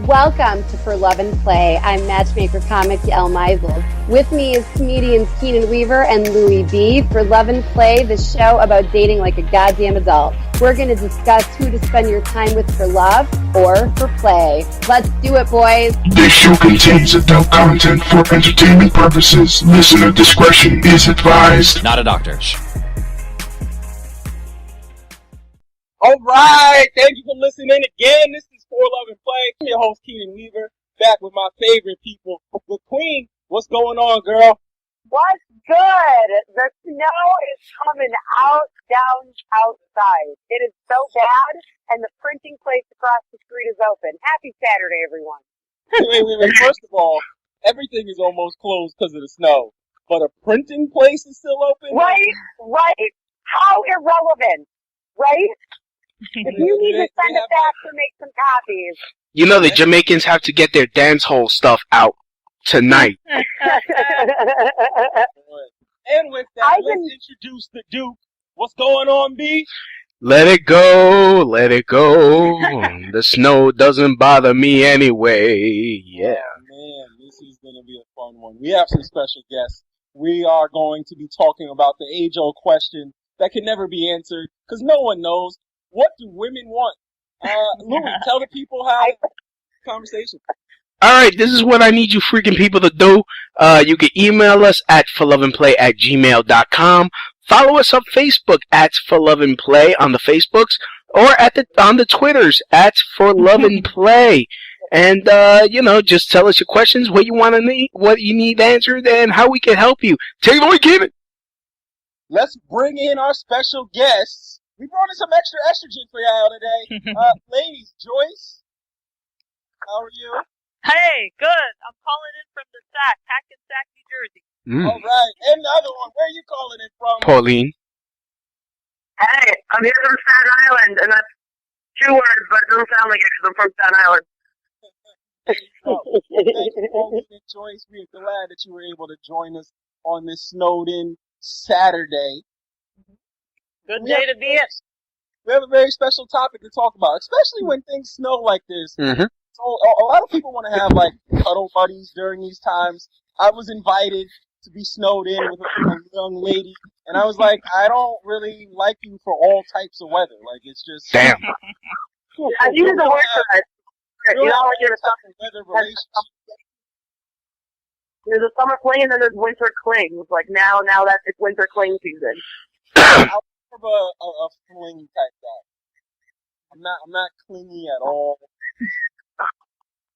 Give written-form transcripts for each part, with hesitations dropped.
Welcome to For Love and Play. I'm matchmaker comic Yael Meisel. With me is comedians Keenan Weaver and Louie B. For Love and Play, the show about dating like a goddamn adult. We're going to discuss who to spend your time with for love or for play. Let's do it, boys. This show contains adult content for entertainment purposes. Listener discretion is advised. Not a doctor. All right, thank you for listening again. This is For Love and Play. I'm your host, Keenan Weaver, back with my favorite people. The Queen, what's going on, girl? What's good? The snow is coming down outside. It is so bad, and the printing place across the street is open. Happy Saturday, everyone. Wait. First of all, everything is almost closed because of the snow, but a printing place is still open? Right. How irrelevant, right? If you need to send it back to make some copies. You know the Jamaicans have to get their dance hall stuff out tonight. And with that, let's introduce the Duke. What's going on, B? Let it go, let it go. The snow doesn't bother me anyway. Yeah. Oh, man, this is going to be a fun one. We have some special guests. We are going to be talking about the age-old question that can never be answered because no one knows. What do women want? Louie, tell the people how conversation. Alright, this is what I need you freaking people to do. You can email us at forloveandplay@gmail.com. Follow us on Facebook at forloveandplay on the Facebooks or on the Twitters at forloveandplay. And just tell us your questions, what you need answered, and how we can help you. Take it away, Kevin. Let's bring in our special guests. We brought in some extra estrogen for y'all today. Ladies, Joyce, how are you? Hey, good. I'm calling in from the Sac, Hackensack, New Jersey. All right. And the other one, where are you calling in from? Pauline. Hey, I'm here from Staten Island, and that's 2 words, but it doesn't sound like it because I'm from Staten Island. Thank you, Pauline and Joyce. We are glad that you were able to join us on this snowed-in Saturday. Good day to be in. We have a very special topic to talk about, especially when things snow like this. Mm-hmm. So a lot of people want to have like cuddle buddies during these times. I was invited to be snowed in with a young lady, and I was like, I don't really like you for all types of weather. Like it's just damn. I use the word for it. You know, like there's weather relationship. There's a summer fling and then there's winter cling. Like now that it's winter cling season. I'm a fling type guy. I'm not clingy at all.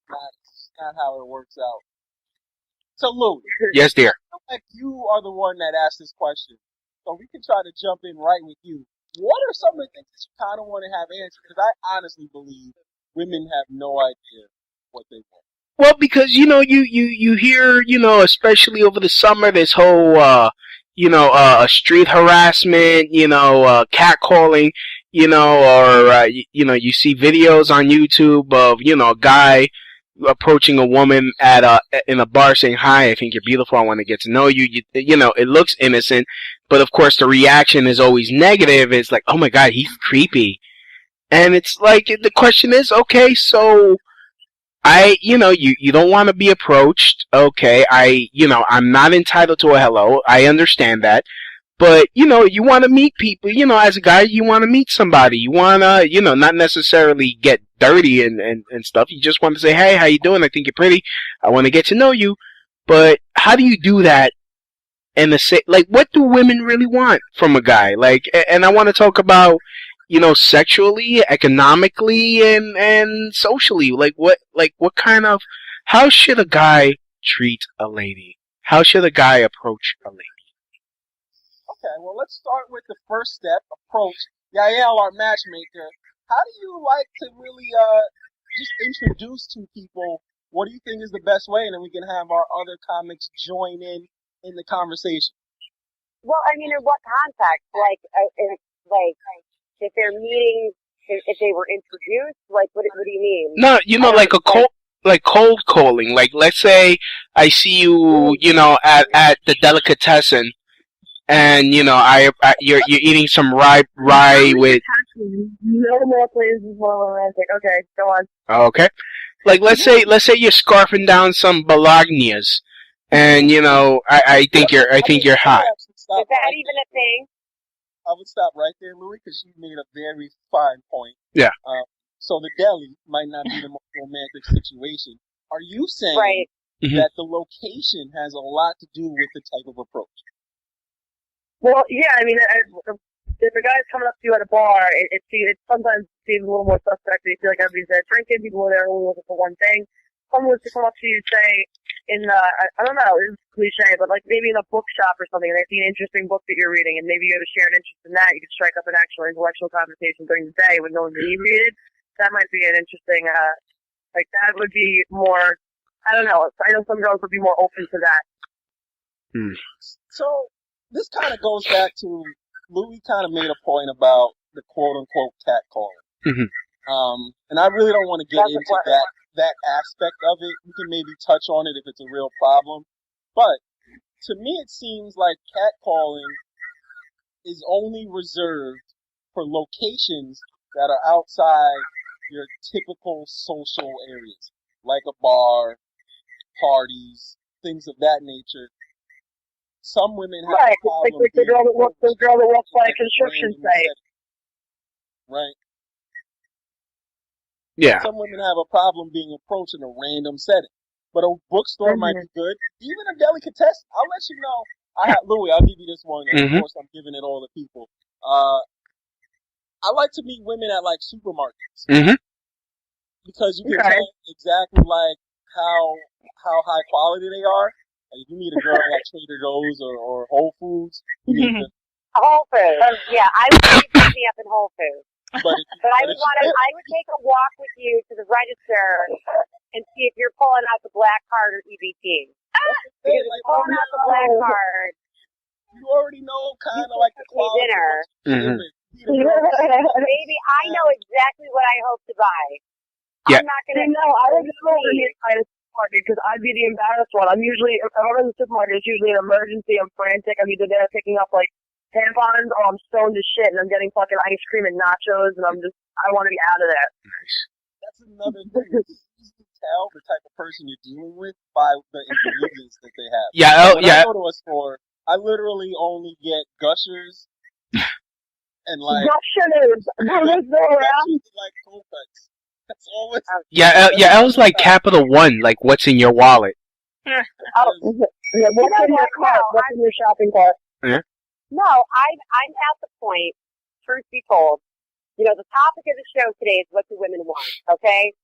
That's not how it works out. So Lou, Yes, dear. I feel like you are the one that asked this question, so we can try to jump in right with you. What are some of the things that you kind of want to have answered? Because I honestly believe women have no idea what they want. Well, because you hear, especially over the summer, this whole street harassment, catcalling, or you see videos on YouTube of a guy approaching a woman in a bar saying, "Hi, I think you're beautiful. I want to get to know you." It looks innocent, but of course the reaction is always negative. It's like, "Oh my God, he's creepy," and it's like the question is, okay, so. You don't want to be approached. Okay, I'm not entitled to a hello. I understand that. But, you want to meet people. As a guy, you want to meet somebody. You want to, not necessarily get dirty and stuff. You just want to say, hey, how you doing? I think you're pretty. I want to get to know you. But how do you do that? And what do women really want from a guy? And I want to talk about, sexually, economically, and socially. How should a guy treat a lady? How should a guy approach a lady? Okay, well, let's start with the first step, approach. Yael, our matchmaker, how do you like to really just introduce to people what do you think is the best way, and then we can have our other comics join in the conversation? Well, I mean, in what context? If they're meeting, if they were introduced, what do you mean? No, cold calling. Like, let's say I see you, at the delicatessen, and you're eating some rye with. No more, please. This is more romantic. Okay, go on. Okay, Like let's say you're scarfing down some Bolognas, and I think you're hot. Is that even a thing? I would stop right there, Louis, because you made a very fine point. Yeah. So the deli might not be the most romantic situation. Are you saying Right. that the location has a lot to do with the type of approach? Well, yeah, I mean, if a guy's coming up to you at a bar, it sometimes seems a little more suspect. You feel like everybody's there drinking, people are there only looking for one thing. Someone was to come up to you, say, I don't know, it's cliche, but like maybe in a bookshop or something, and they see an interesting book that you're reading, and maybe you have a shared interest in that, you could strike up an actual intellectual conversation during the day when no one's inebriated. That might be an interesting, that would be more, I don't know, I know some girls would be more open to that. So, this kind of goes back to, Louis kind of made a point about the quote-unquote catcalling. Mm-hmm. And I really don't want to get into that aspect of it. We can maybe touch on it if it's a real problem. But to me, it seems like catcalling is only reserved for locations that are outside your typical social areas, like a bar, parties, things of that nature. Some women have a problem. Like the girl that works by a construction site. Right. Yeah. Some women have a problem being approached in a random setting. But a bookstore might be good. Even a delicatessen. I'll let you know. Louis, I'll give you this one. And of course, I'm giving it all to people. I like to meet women at, like, supermarkets. Mm-hmm. Because you can tell exactly, like, how high quality they are. Like, if you meet a girl at Trader Joe's or Whole Foods, you need to... Whole Foods. Yeah, I would pick me up in Whole Foods. But I would take a walk with you to the register and see if you're pulling out the black card or EBT. Because if you're pulling out the black card, you already know kind of like the quality. Dinner. Maybe I know exactly what I hope to buy. Yeah. I'm not going to know. I would go over here by the supermarket because I'd be the embarrassed one. If I'm in the supermarket, it's usually an emergency. I'm frantic. I'm either there picking up like tampons or I'm stoned as shit and I'm getting fucking ice cream and nachos and I want to be out of there. Nice. That's another thing. You can tell the type of person you're dealing with by the ingredients that they have. Yeah, when I go to a store, I literally only get gushers and like gushers. There's no around. Like cold cuts. That's always. Yeah. I was like Capital One. Like, what's in your wallet? What's in your cart? What's in your shopping cart? Yeah. No, I'm at the point, truth be told, the topic of the show today is what do women want, okay?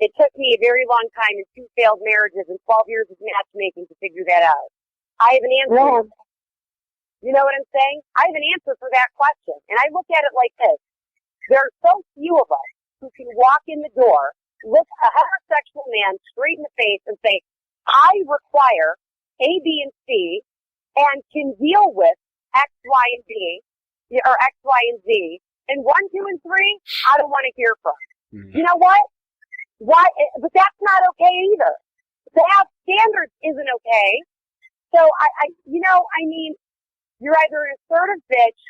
It took me a very long time and 2 failed marriages and 12 years of matchmaking to figure that out. I have an answer. Yeah. You know what I'm saying? I have an answer for that question. And I look at it like this. There are so few of us who can walk in the door, look a heterosexual man straight in the face and say, I require A, B, and C and can deal with X, Y, and Z, or X, Y, and Z, and 1, 2, and 3, I don't want to hear from. Mm-hmm. You know what? Why? But that's not okay either. To have standards isn't okay. So you're either an assertive bitch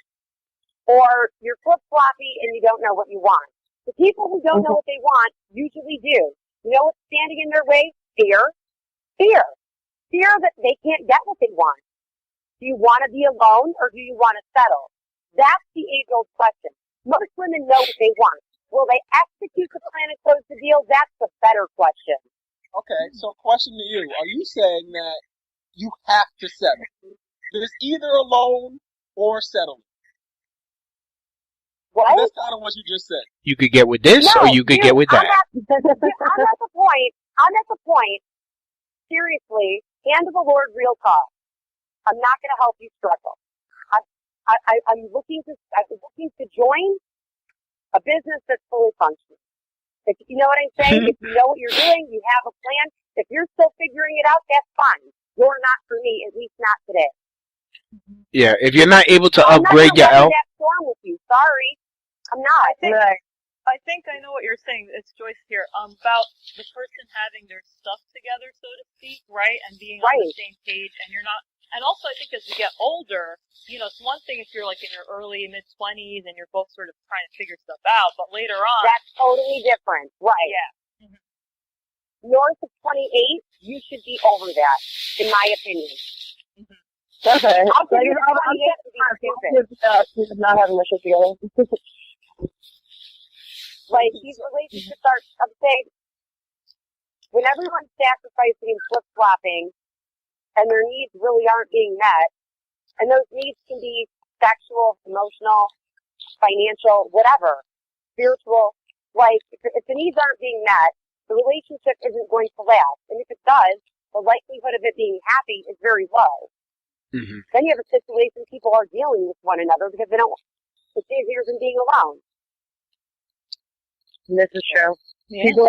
or you're flip-floppy and you don't know what you want. The people who don't know what they want usually do. You know what's standing in their way? Fear. Fear that they can't get what they want. Do you want to be alone or do you want to settle? That's the age-old question. Most women know what they want. Will they execute the plan and close the deal? That's the better question. Okay, so question to you. Are you saying that you have to settle? There's either alone or settling. What? That's kind of what you just said. You could get with this or you could get with that. I'm at the point, seriously, hand of the Lord, real talk. I'm not going to help you struggle. I'm looking to join a business that's fully functioning. If you know what I'm saying, if you know what you're doing, you have a plan. If you're still figuring it out, that's fine. You're not for me, at least not today. Yeah, if you're not able to upgrade your I'm not that storm with you. Sorry, I'm not. I think I know what you're saying. It's Joyce here. About the person having their stuff together, so to speak, right, and being on the same page, and you're not. And also, I think as we get older, it's one thing if you're like in your early mid-20s and you're both sort of trying to figure stuff out, but later on, that's totally different, right? Yeah. Mm-hmm. north of 28, you should be over that, in my opinion. Okay. I'll give Like, you I'm 28 to be stupid. not having their shit together. Like, these relationships are, I'm saying, when everyone's sacrificing and flip-flopping, and their needs really aren't being met, and those needs can be sexual, emotional, financial, whatever, spiritual, like, if the needs aren't being met, the relationship isn't going to last. And if it does, the likelihood of it being happy is very low. Mm-hmm. Then you have a situation people are dealing with one another because they don't, it's easier than being alone. This is true. Yeah. People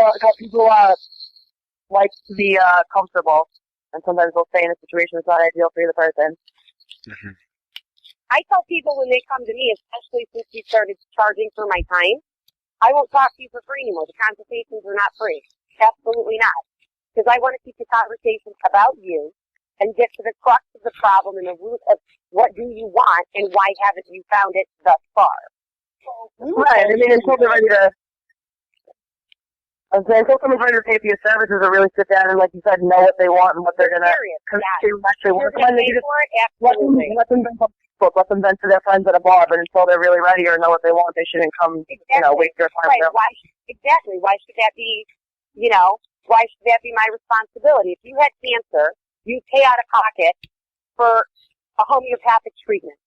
like to be comfortable, and sometimes they'll stay in a situation that's not ideal for the person. Mm-hmm. I tell people when they come to me, especially since we started charging for my time, I won't talk to you for free anymore. The consultations are not free. Absolutely not. Because I want to keep the conversation about you and get to the crux of the problem and the root of what do you want and why haven't you found it thus far. Right. I mean, until they're ready to. Until someone's ready to pay for your services or really sit down and, like you said, know what they want and what they're gonna actually work on, they just let them vent on Facebook, let them vent to their friends at a bar. But until they're really ready or know what they want, they shouldn't come, waste their time. Right. Why should that be? Why should that be my responsibility? If you had cancer, you pay out of pocket for a homeopathic treatment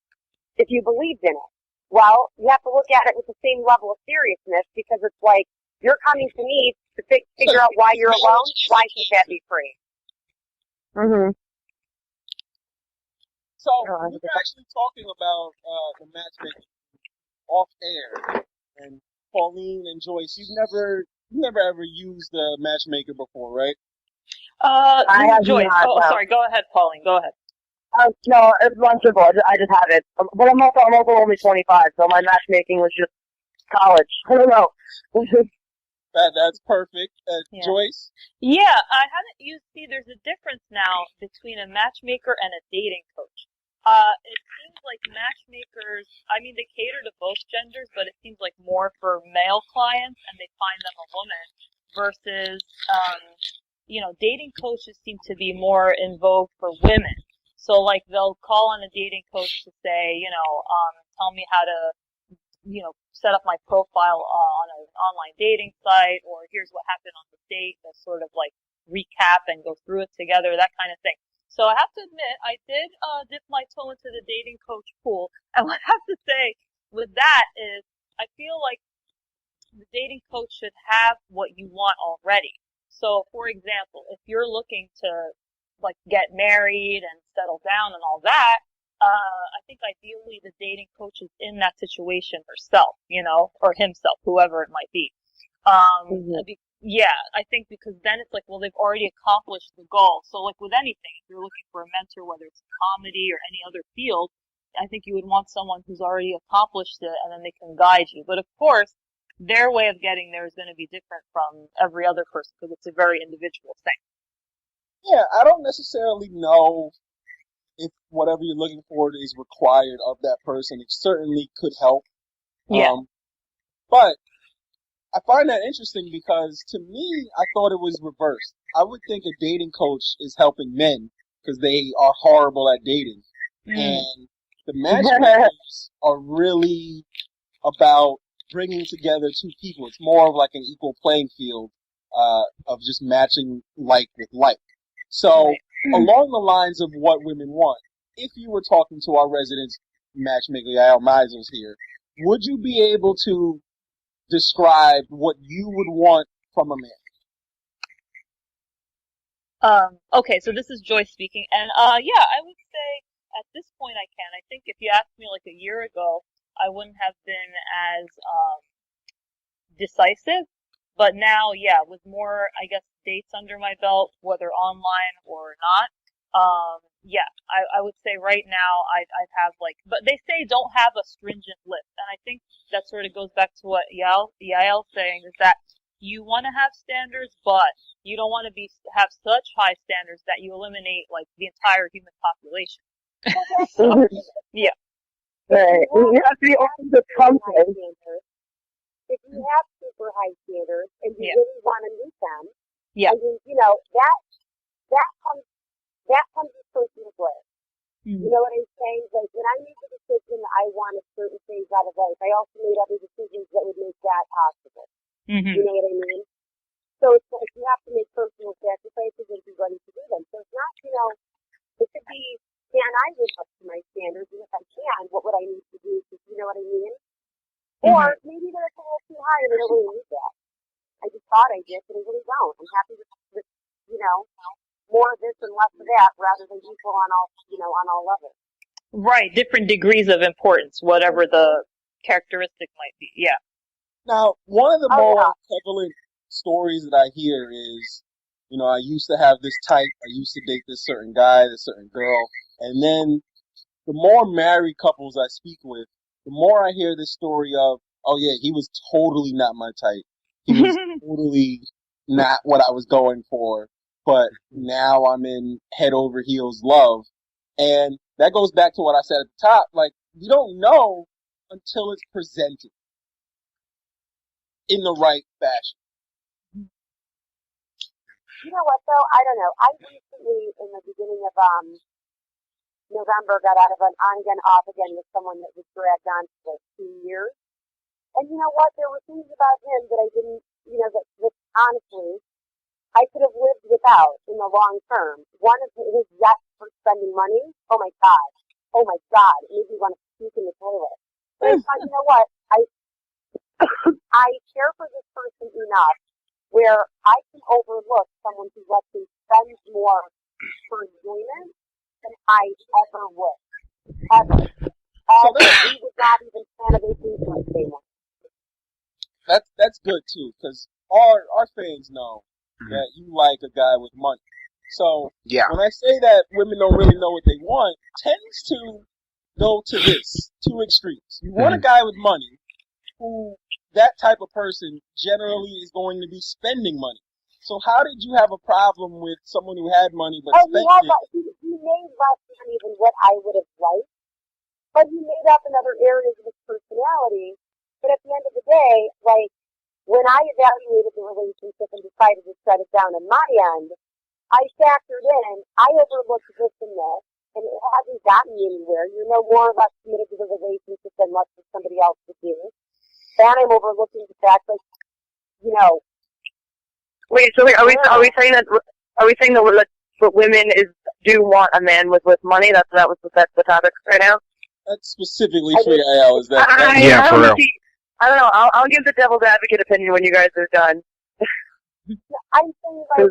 if you believed in it. Well, you have to look at it with the same level of seriousness because it's like, you're coming to me to figure out why you're alone. Why should that be free? Mm-hmm. So we were actually talking about the matchmaking off air, and Pauline and Joyce, you've never ever used a matchmaker before, right? I have Joyce. not, no. Sorry. Go ahead, Pauline. Go ahead. No, it's simple. I just have it. But I'm also only 25, so my matchmaking was just college. I don't know. That's perfect. Yeah. Joyce? Yeah, I haven't used. See, there's a difference now between a matchmaker and a dating coach. It seems like matchmakers, I mean, they cater to both genders, but it seems like more for male clients, and they find them a woman, versus, dating coaches seem to be more in vogue for women. So, like, they'll call on a dating coach to say, tell me how to, set up my profile on an online dating site, or here's what happened on the date, to sort of like recap and go through it together, that kind of thing. So I have to admit, I did dip my toe into the dating coach pool, and what I have to say with that is, I feel like the dating coach should have what you want already. So, for example, if you're looking to like get married and settle down and all that, I think ideally the dating coach is in that situation herself, or himself, whoever it might be. Yeah, I think because then it's like, well, they've already accomplished the goal. So like with anything, if you're looking for a mentor, whether it's comedy or any other field, I think you would want someone who's already accomplished it, and then they can guide you. But of course, their way of getting there is going to be different from every other person because it's a very individual thing. Yeah, I don't necessarily know if whatever you're looking for is required of that person. It certainly could help. Yeah. But I find that interesting because to me, I thought it was reversed. I would think a dating coach is helping men because they are horrible at dating. And the matchmakers are really about bringing together two people. It's more of like an equal playing field of just matching like with like. So along the lines of what women want, if you were talking to our resident matchmaker, Yael Meisels here, would you be able to describe what you would want from a man? Okay, so this is Joyce speaking, and yeah, I would say at this point I can. I think if you asked me like a year ago, I wouldn't have been as decisive, but now, yeah, with more, I guess, dates under my belt, whether online or not, yeah, I would say right now I'd have like, but they say don't have a stringent list, and I think that sort of goes back to what Yael's saying, is that you want to have standards, but you don't want to have such high standards that you eliminate like the entire human population. So, yeah. Right. You have to be open to something. If you have super high standards and you really want to meet them, Yeah. I mean, that comes with personal growth. Mm-hmm. You know what I'm saying? Like, when I made the decision that I wanted certain things out of life, I also made other decisions that would make that possible. Mm-hmm. You know what I mean? So it's like you have to make personal sacrifices and be ready to do them. So it's not, it could be, can I live up to my standards? And if I can, what would I need to do? You know what I mean? Mm-hmm. Or maybe they're a little too high and I don't really need that. I just thought I did, but I really don't. I'm happy with more of this and less of that rather than equal on all levels. Right, different degrees of importance, whatever the characteristic might be. Yeah. Now, one of the more prevalent stories that I hear is, I used to have this type, I used to date this certain guy, this certain girl, and then the more married couples I speak with, the more I hear this story of, oh yeah, he was totally not my type. He was totally not what I was going for, but now I'm in head over heels love. And that goes back to what I said at the top, like, you don't know until it's presented in the right fashion. You know what, though? I don't know. I recently, in the beginning of November, got out of an on-again, off-again with someone that was dragged on for like 2 years. And you know what? There were things about him that I didn't, that honestly, I could have lived without in the long term. One of his zest for spending money, oh my God, it made me want to puke in the toilet. But I thought, you know what? I care for this person enough where I can overlook someone who lets me spend more for enjoyment than I ever would. Ever. We would not even plan a vacation with anyone. That's good too, because our fans know that you like a guy with money. So when I say that women don't really know what they want, tends to go to two extremes. You want a guy with money who that type of person generally is going to be spending money. So how did you have a problem with someone who had money but spent it? He made less money than what I would have liked, but he made up in other areas of his personality. But at the end of the day, like, when I evaluated the relationship and decided to shut it down on my end, I factored in, I overlooked this and that, and it hasn't gotten me anywhere. You're no more or less committed to the relationship than what somebody else would do. And I'm overlooking the fact that, Wait, so are we saying that what women do want a man with money? That's the topic right now. That's specifically for Yael. Is that? Yeah, for real. I don't know. I'll give the devil's advocate opinion when you guys are done. I'm saying, like,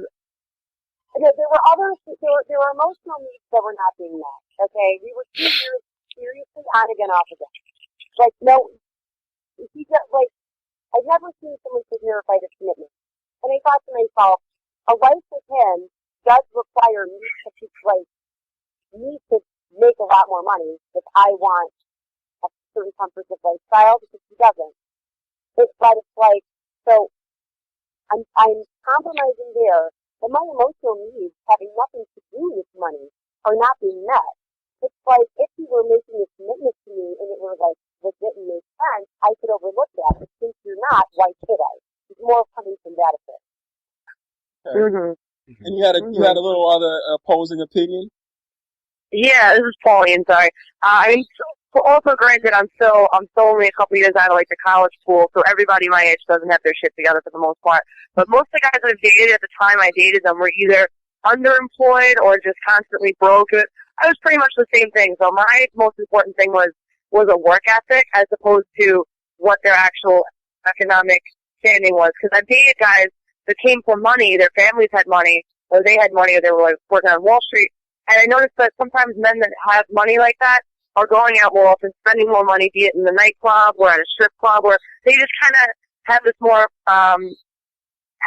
there were emotional needs that were not being met. Okay, we were 2 years seriously on again, off again. Like, no, I've never seen someone so terrified of commitment. And I thought to myself, a life with him does require me to make a lot more money if I want a certain comforts of lifestyle, because he doesn't. But it's like, so I'm compromising there, but my emotional needs having nothing to do with money are not being met. It's like, if he were making a commitment to me and it were like legit and made sense, I could overlook that. But since you're not, why should I? It's more coming from that effect. Okay. Mm-hmm. And you had a little other opposing opinion? Yeah, this is Pauline. Sorry. Also granted, I'm still only a couple years out of like the college pool, so everybody my age doesn't have their shit together for the most part. But most of the guys I've dated at the time I dated them were either underemployed or just constantly broke. I was pretty much the same thing. So my most important thing was a work ethic as opposed to what their actual economic standing was. Because I've dated guys that came from money, their families had money, or they had money, or they were like working on Wall Street. And I noticed that sometimes men that have money like that are going out more often, spending more money, be it in the nightclub or at a strip club, or they just kind of have this more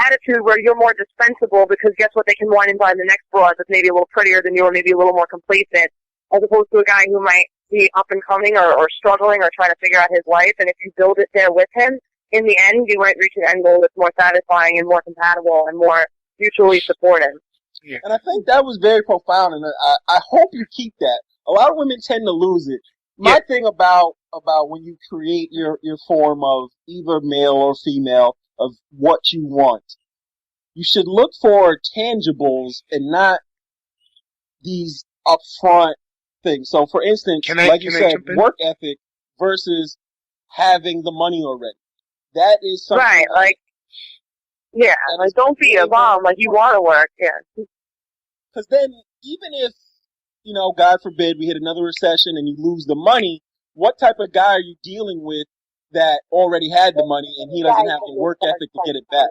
attitude where you're more dispensable because guess what, they can wine and dine the next broad that's maybe a little prettier than you or maybe a little more complacent, as opposed to a guy who might be up and coming or struggling or trying to figure out his life. And if you build it there with him, in the end, you might reach an end goal that's more satisfying and more compatible and more mutually supportive. Yeah. And I think that was very profound, and I hope you keep that. A lot of women tend to lose it. My thing about when you create your form of either male or female of what you want, you should look for tangibles and not these upfront things. So, for instance, like you said, work ethic versus having the money already. That is something. Right, like, yeah, like, don't be a bum, like, you want to work, yeah. Because then, even if, you know, God forbid, we hit another recession and you lose the money, what type of guy are you dealing with that already had the money and he doesn't have the work ethic to get it back?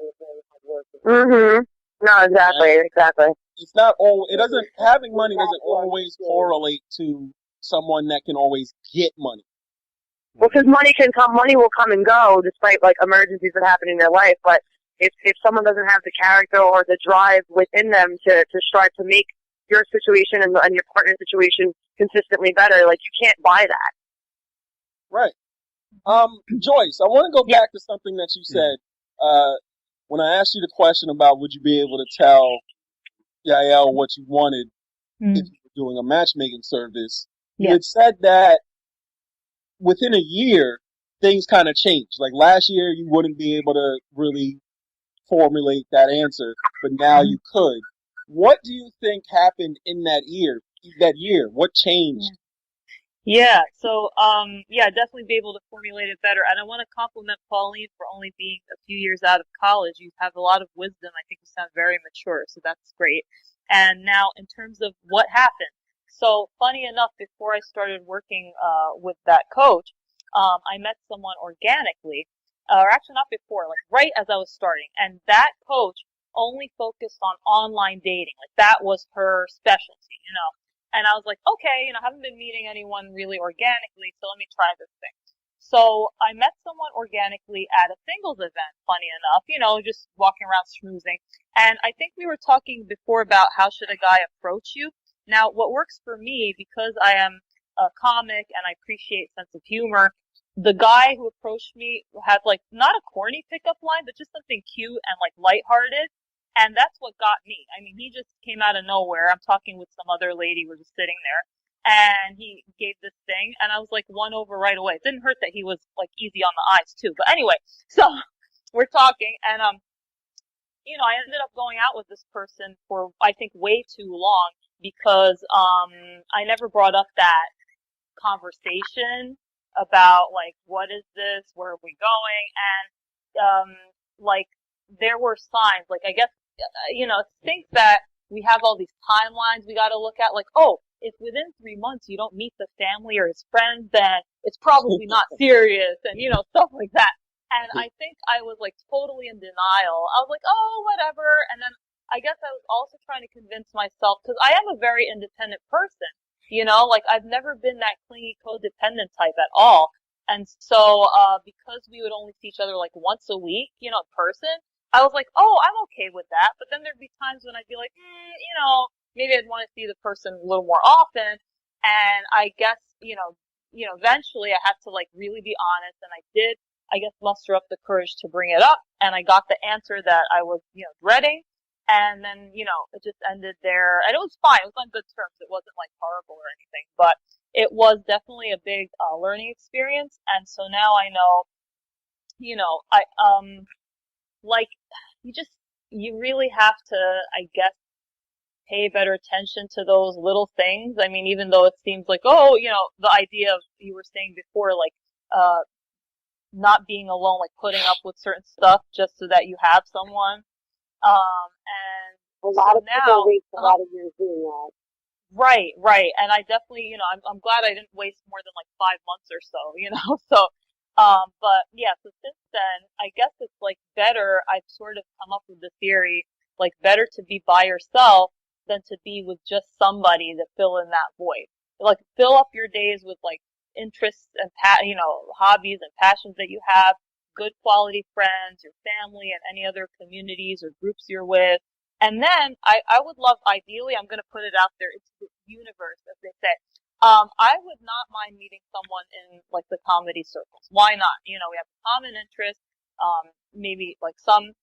Mm-hmm. No, exactly, exactly. It's not all. It doesn't. Having money doesn't always correlate to someone that can always get money. Well, because money will come and go, despite like emergencies that happen in their life. But if someone doesn't have the character or the drive within them to strive to make your situation and your partner's situation consistently better, like you can't buy that. Right. Joyce, I want to go back to something that you said when I asked you the question about would you be able to tell Yael what you wanted if you were doing a matchmaking service. You had said that within a year, things kind of changed. Like last year, you wouldn't be able to really formulate that answer, but now you could. What do you think happened in that year? What changed? Yeah, so, definitely be able to formulate it better. And I want to compliment Pauline for only being a few years out of college. You have a lot of wisdom. I think you sound very mature, so that's great. And now, in terms of what happened. So, funny enough, before I started working, with that coach, I met someone organically, or actually not before, like right as I was starting. And that coach only focused on online dating. Like that was her specialty, you know. And I was like, okay, you know, I haven't been meeting anyone really organically, so let me try this thing. So I met someone organically at a singles event, funny enough, you know, just walking around schmoozing. And I think we were talking before about how should a guy approach you. Now, what works for me, because I am a comic and I appreciate sense of humor, the guy who approached me had like not a corny pickup line, but just something cute and like lighthearted. And that's what got me. I mean, he just came out of nowhere. I'm talking with some other lady. We're just sitting there. And he gave this thing. And I was like won over right away. It didn't hurt that he was like easy on the eyes too. But anyway, so we're talking. And, you know, I ended up going out with this person for, I think, way too long because, I never brought up that conversation about like, what is this? Where are we going? And, like, there were signs, like, I guess, you know, think that we have all these timelines we got to look at. Like, oh, if within 3 months you don't meet the family or his friends, then it's probably not serious, and you know, stuff like that. And I think I was like totally in denial. I was like, oh, whatever. And then I guess I was also trying to convince myself because I am a very independent person. You know, like I've never been that clingy, codependent type at all. And so, because we would only see each other like once a week, you know, in person, I was like, oh, I'm okay with that. But then there'd be times when I'd be like, you know, maybe I'd want to see the person a little more often. And I guess, eventually I had to like really be honest. And I did, I guess, muster up the courage to bring it up. And I got the answer that I was, you know, dreading. And then, you know, it just ended there. And it was fine. It was on good terms. It wasn't like horrible or anything. But it was definitely a big learning experience. And so now I know, you know, like, you really have to, I guess, pay better attention to those little things. I mean, even though it seems like, oh, you know, the idea of, you were saying before, like, not being alone, like putting up with certain stuff just so that you have someone. And a lot so of people now, waste a lot of years doing that. Right. And I definitely, you know, I'm glad I didn't waste more than like 5 months or so, you know, so. But yeah, so since then, I guess it's like better, I've sort of come up with the theory, like better to be by yourself than to be with just somebody to fill in that void. Like fill up your days with like interests and hobbies and passions that you have, good quality friends, your family and any other communities or groups you're with. And then I would love, ideally, I'm going to put it out there into the universe, as they say. I would not mind meeting someone in like the comedy circles. Why not? You know, we have a common interest, maybe like some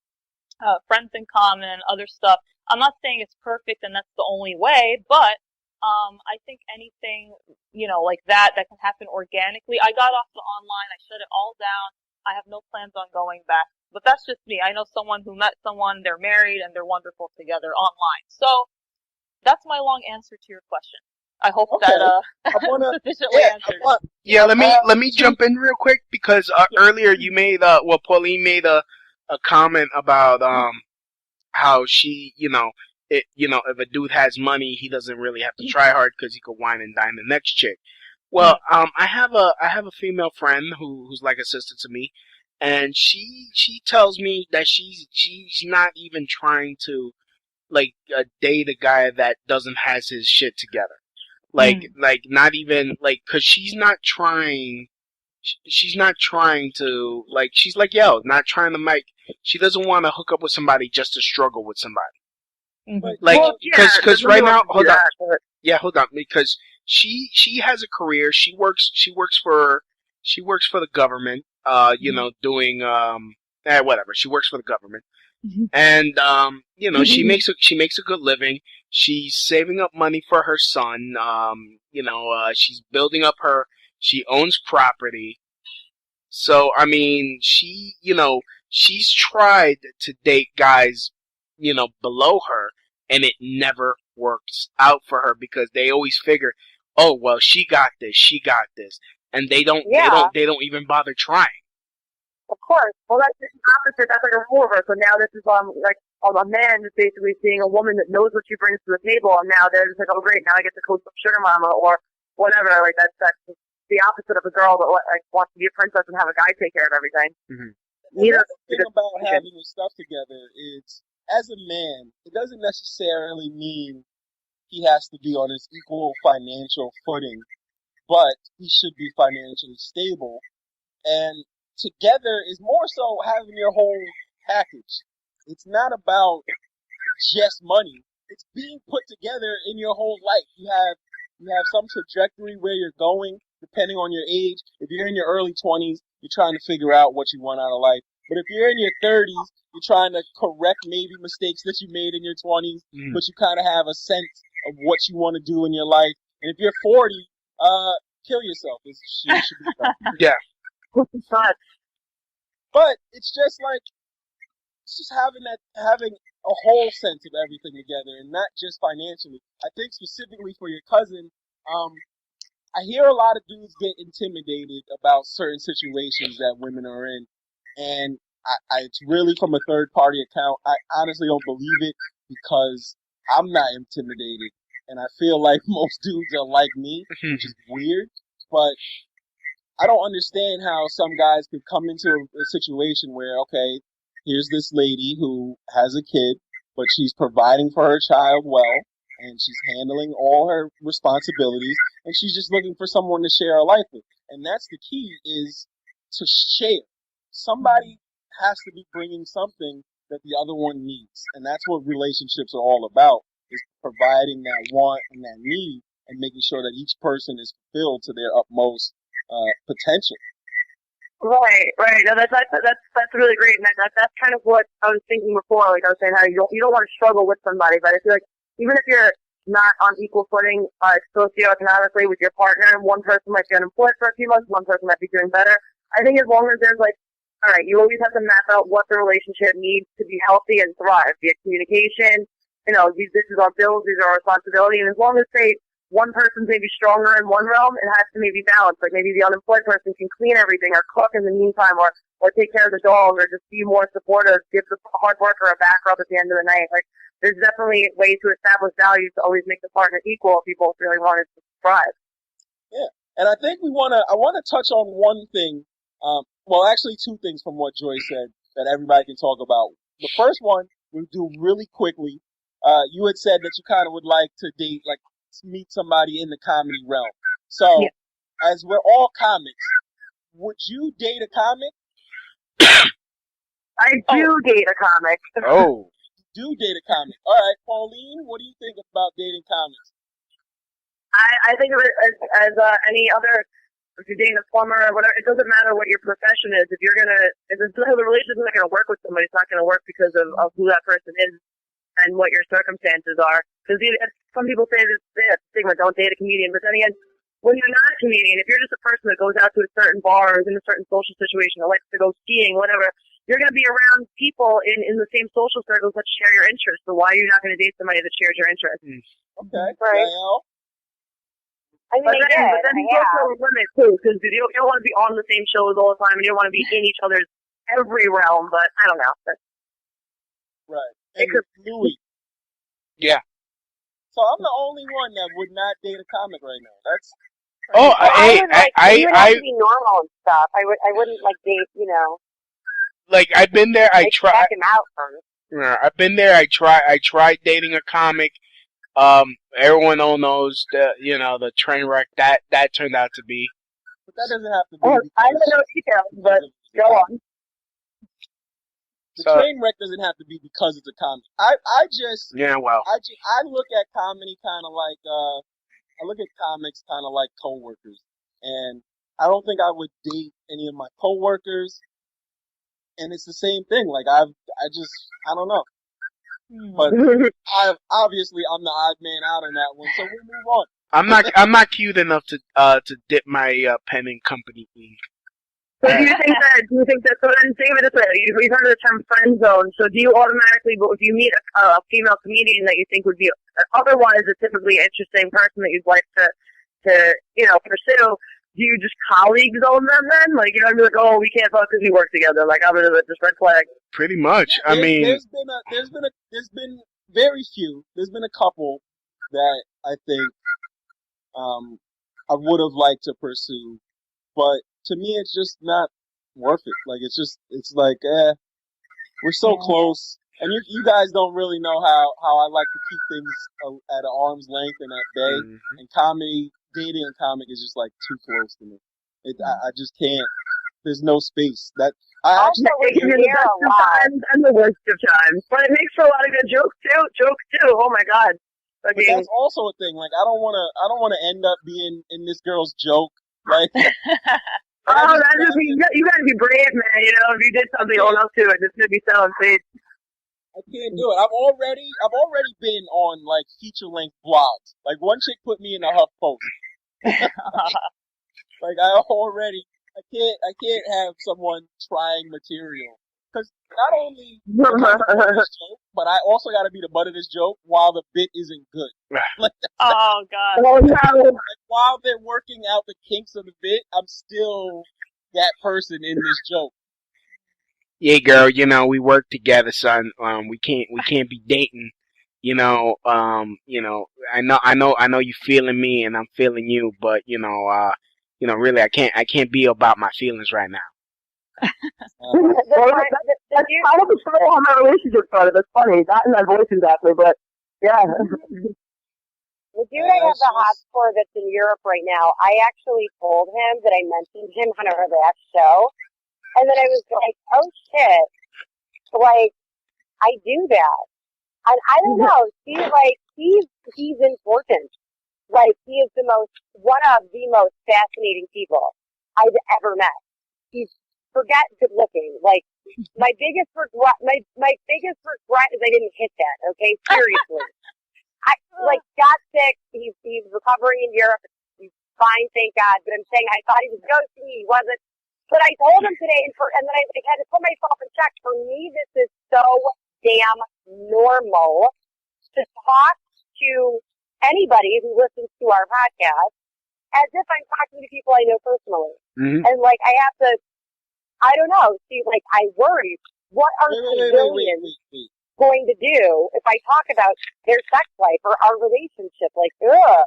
friends in common, other stuff. I'm not saying it's perfect and that's the only way, but I think anything, you know, like that can happen organically. I got off the online, I shut it all down. I have no plans on going back. But that's just me. I know someone who met someone, they're married, and they're wonderful together online. So that's my long answer to your question. I hope that sufficiently answered. Let me jump in real quick because earlier you made Pauline made a comment about how she if a dude has money he doesn't really have to try hard because he could wine and dine the next chick. Well, I have a female friend who's like a sister to me, and she tells me that she's not even trying to date a guy that doesn't has his shit together. Not even cause she's not trying to she's like, yo, not trying to she doesn't want to hook up with somebody just to struggle with somebody. Cause right now, hold on, because she has a career, she works for the government, doing whatever, she works for the government. And she makes a good living. She's saving up money for her son. She's building up she owns property. So I mean, she's tried to date guys, below her, and it never works out for her because they always figure, oh well, she got this, and they don't even bother trying. Of course. Well, that's the opposite. That's like a reverse. So now this is a man just basically seeing a woman that knows what she brings to the table, and now they're just like, oh great, now I get to coach some sugar mama or whatever. Like that's the opposite of a girl that wants to be a princess and have a guy take care of everything. Mm-hmm. The thing about having your stuff together is, as a man, it doesn't necessarily mean he has to be on his equal financial footing, but he should be financially stable. And together is more so having your whole package. It's not about just money. It's being put together in your whole life. You have some trajectory where you're going, depending on your age. If you're in your early 20s, you're trying to figure out what you want out of life. But if you're in your 30s, you're trying to correct maybe mistakes that you made in your 20s, but you kind of have a sense of what you want to do in your life. And if you're 40, kill yourself. Should be right. Yeah. But it's just having a whole sense of everything together, and not just financially. I think specifically for your cousin, I hear a lot of dudes get intimidated about certain situations that women are in, and it's really from a third party account. I honestly don't believe it because I'm not intimidated, and I feel like most dudes are like me, which is weird, but I don't understand how some guys could come into a situation where, okay, here's this lady who has a kid, but she's providing for her child well, and she's handling all her responsibilities, and she's just looking for someone to share her life with. And that's the key, is to share. Somebody has to be bringing something that the other one needs, and that's what relationships are all about, is providing that want and that need, and making sure that each person is fulfilled to their utmost potential. Right. No, that's really great, and that's kind of what I was thinking before. Like I was saying, how you don't want to struggle with somebody, but I feel like even if you're not on equal footing socioeconomically with your partner, one person might be unemployed for a few months, one person might be doing better. I think as long as there's all right, you always have to map out what the relationship needs to be healthy and thrive. Be it communication, this is our bills, these are our responsibility, and as long as one person's maybe stronger in one realm, it has to maybe balance. Like maybe the unemployed person can clean everything or cook in the meantime or take care of the dog or just be more supportive, give the hard worker a back rub at the end of the night. Like there's definitely ways to establish values to always make the partner equal if you both really want it to thrive. Yeah. And I think I want to touch on one thing, actually two things from what Joy said that everybody can talk about. The first one we'll do really quickly. You had said that you kind of would like to date, meet somebody in the comedy realm. So, as we're all comics, would you date a comic? I do date a comic. Oh. You do date a comic. All right, Pauline, what do you think about dating comics? I think of it as any other, if you're dating a plumber or whatever, it doesn't matter what your profession is. If the relationship's not going to work with somebody, it's not going to work because of who that person is and what your circumstances are. Because some people say this stigma, don't date a comedian, but then again, when you're not a comedian, if you're just a person that goes out to a certain bar or is in a certain social situation or likes to go skiing, whatever, you're going to be around people in the same social circles that share your interests. So why are you not going to date somebody that shares your interests? Okay. Right. Well, I mean, But then you go to a limit, too, because you don't want to be on the same shows all the time, and you don't want to be in each other's every realm, but I don't know. right. And Louis. Yeah. So I'm the only one that would not date a comic right now. That's Oh, we would have to be normal and stuff. I wouldn't like date, like I've been there. I tried. check him out first. Yeah, I've been there. I tried dating a comic. Everyone knows the train wreck that turned out to be. But that doesn't have to be. I don't know details, but go on. The train wreck doesn't have to be because it's a comic. I look at comedy kind of like I look at comics kind of like coworkers, and I don't think I would date any of my coworkers. And it's the same thing. Like I don't know. But obviously I'm the odd man out on that one, so we'll move on. I'm not cute enough to dip my pen in company ink. So do you think that, so then think of it this way, you've heard of the term friend zone, so do you automatically, if you meet a female comedian that you think would be otherwise a typically interesting person that you'd like to pursue, do you just colleague zone them then? Like, you're going to be like, oh, we can't talk because we work together, like, I'm going to just red flag. Pretty much. I mean, there's been very few, there's been a couple that I think, I would have liked to pursue, but to me, it's just not worth it. Like, it's like, we're so close. And you guys don't really know how I like to keep things at an arm's length and at bay. Mm-hmm. And dating a comic is just like too close to me. I just can't. There's no space. I actually think you're the best of times and the worst of times. But it makes for a lot of good jokes too. Oh my God. But that's also a thing. Like, I don't want to end up being in this girl's joke. Like, you gotta be brave, man. If you did something old enough to it, it's gonna be so unsafe. I can't do it. I've already been on like feature length blogs. Like, one chick put me in a Huff Post. Like, I can't have someone trying material. Because not only this joke, but I also got to be the butt of this joke while the bit isn't good. Like, oh God! Oh no! Like, while they're working out the kinks of the bit, I'm still that person in this joke. Yeah, girl. We work together, son. We can't be dating. I know you feeling me, and I'm feeling you, but really, I can't be about my feelings right now. That's kind of the story on my relationship started. That's funny. Not in that voice exactly, but yeah. The dude I have the hot for that's in Europe right now, I actually told him that I mentioned him on our last show, and then I was like, oh shit, like, I do that. And I don't know, see, like, he's important. Like, he is one of the most fascinating people I've ever met. Forget good looking. Like, my biggest regret is I didn't hit that, okay? Seriously. I got sick. He's recovering in Europe. He's fine, thank God. But I'm saying I thought he was ghosting me. He wasn't. But I told him today, and then I had to put myself in check. For me, this is so damn normal to talk to anybody who listens to our podcast as if I'm talking to people I know personally. Mm-hmm. And, like, I have to, I don't know, see, like, I worry. What are civilians going to do if I talk about their sex life or our relationship? Like, ugh.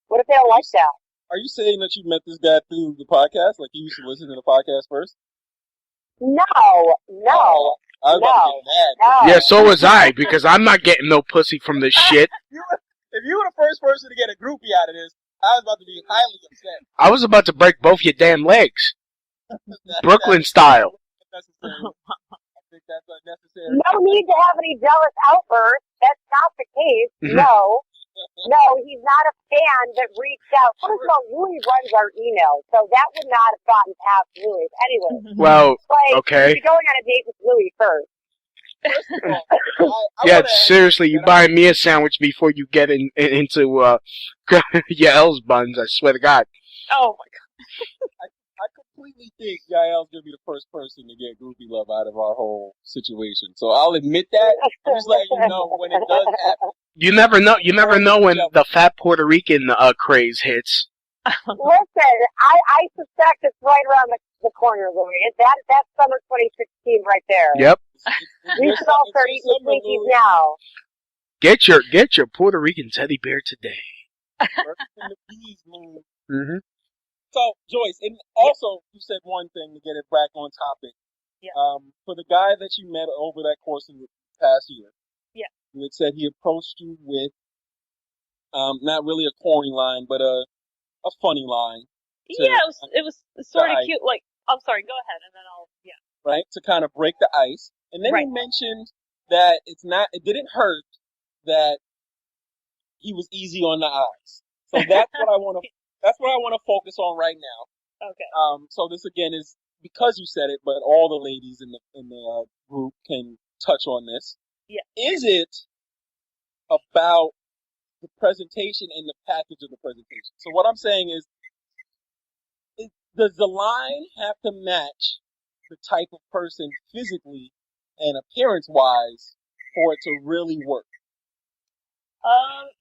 What if they don't like that? Are you saying that you met this guy through the podcast? Like, you used to listen to the podcast first? No. I was about to get mad. No. Yeah, so was I, because I'm not getting no pussy from this shit. If you were the first person to get a groupie out of this, I was about to be highly upset. I was about to break both your damn legs. Brooklyn style. I think that's unnecessary. No need to have any jealous outbursts. That's not the case. No, he's not a fan that reached out. First of all, Louis runs our email, so that would not have gotten past Louis. Anyway. Well, like, okay. you're going on a date with Louis first. First of all, I Yeah, wanna ask seriously, you that buy me a sandwich before you get into Yael's buns. I swear to God. Oh my I completely think Yael's gonna be the first person to get groupie love out of our whole situation. So I'll admit that. I'm just letting you know when it does happen. You never know. You never know when Yeah. the fat Puerto Rican craze hits. Listen, I suspect it's right around the corner, Louis. That's summer 2016 right there. Yep. We should all start eating the Twinkies now. Get your Puerto Rican teddy bear today. Mm-hmm. So, Joyce, and also you said one thing to get it back on topic. Yeah. For the guy that you met over that course in the past year, Yeah. you had said he approached you with not really a corny line, but a funny line. Yeah, it was sort of ice, cute. Like, I'm sorry, go ahead, and then I'll. Yeah. right? To kind of break the ice. And then he Right. mentioned that it didn't hurt that he was easy on the eyes. So that's what I want to focus on right now. Okay. So this again is because you said it, but all the ladies in the group can touch on this. Yeah. Is it about the presentation and the package of the presentation? So what I'm saying is does the line have to match the type of person physically and appearance-wise for it to really work?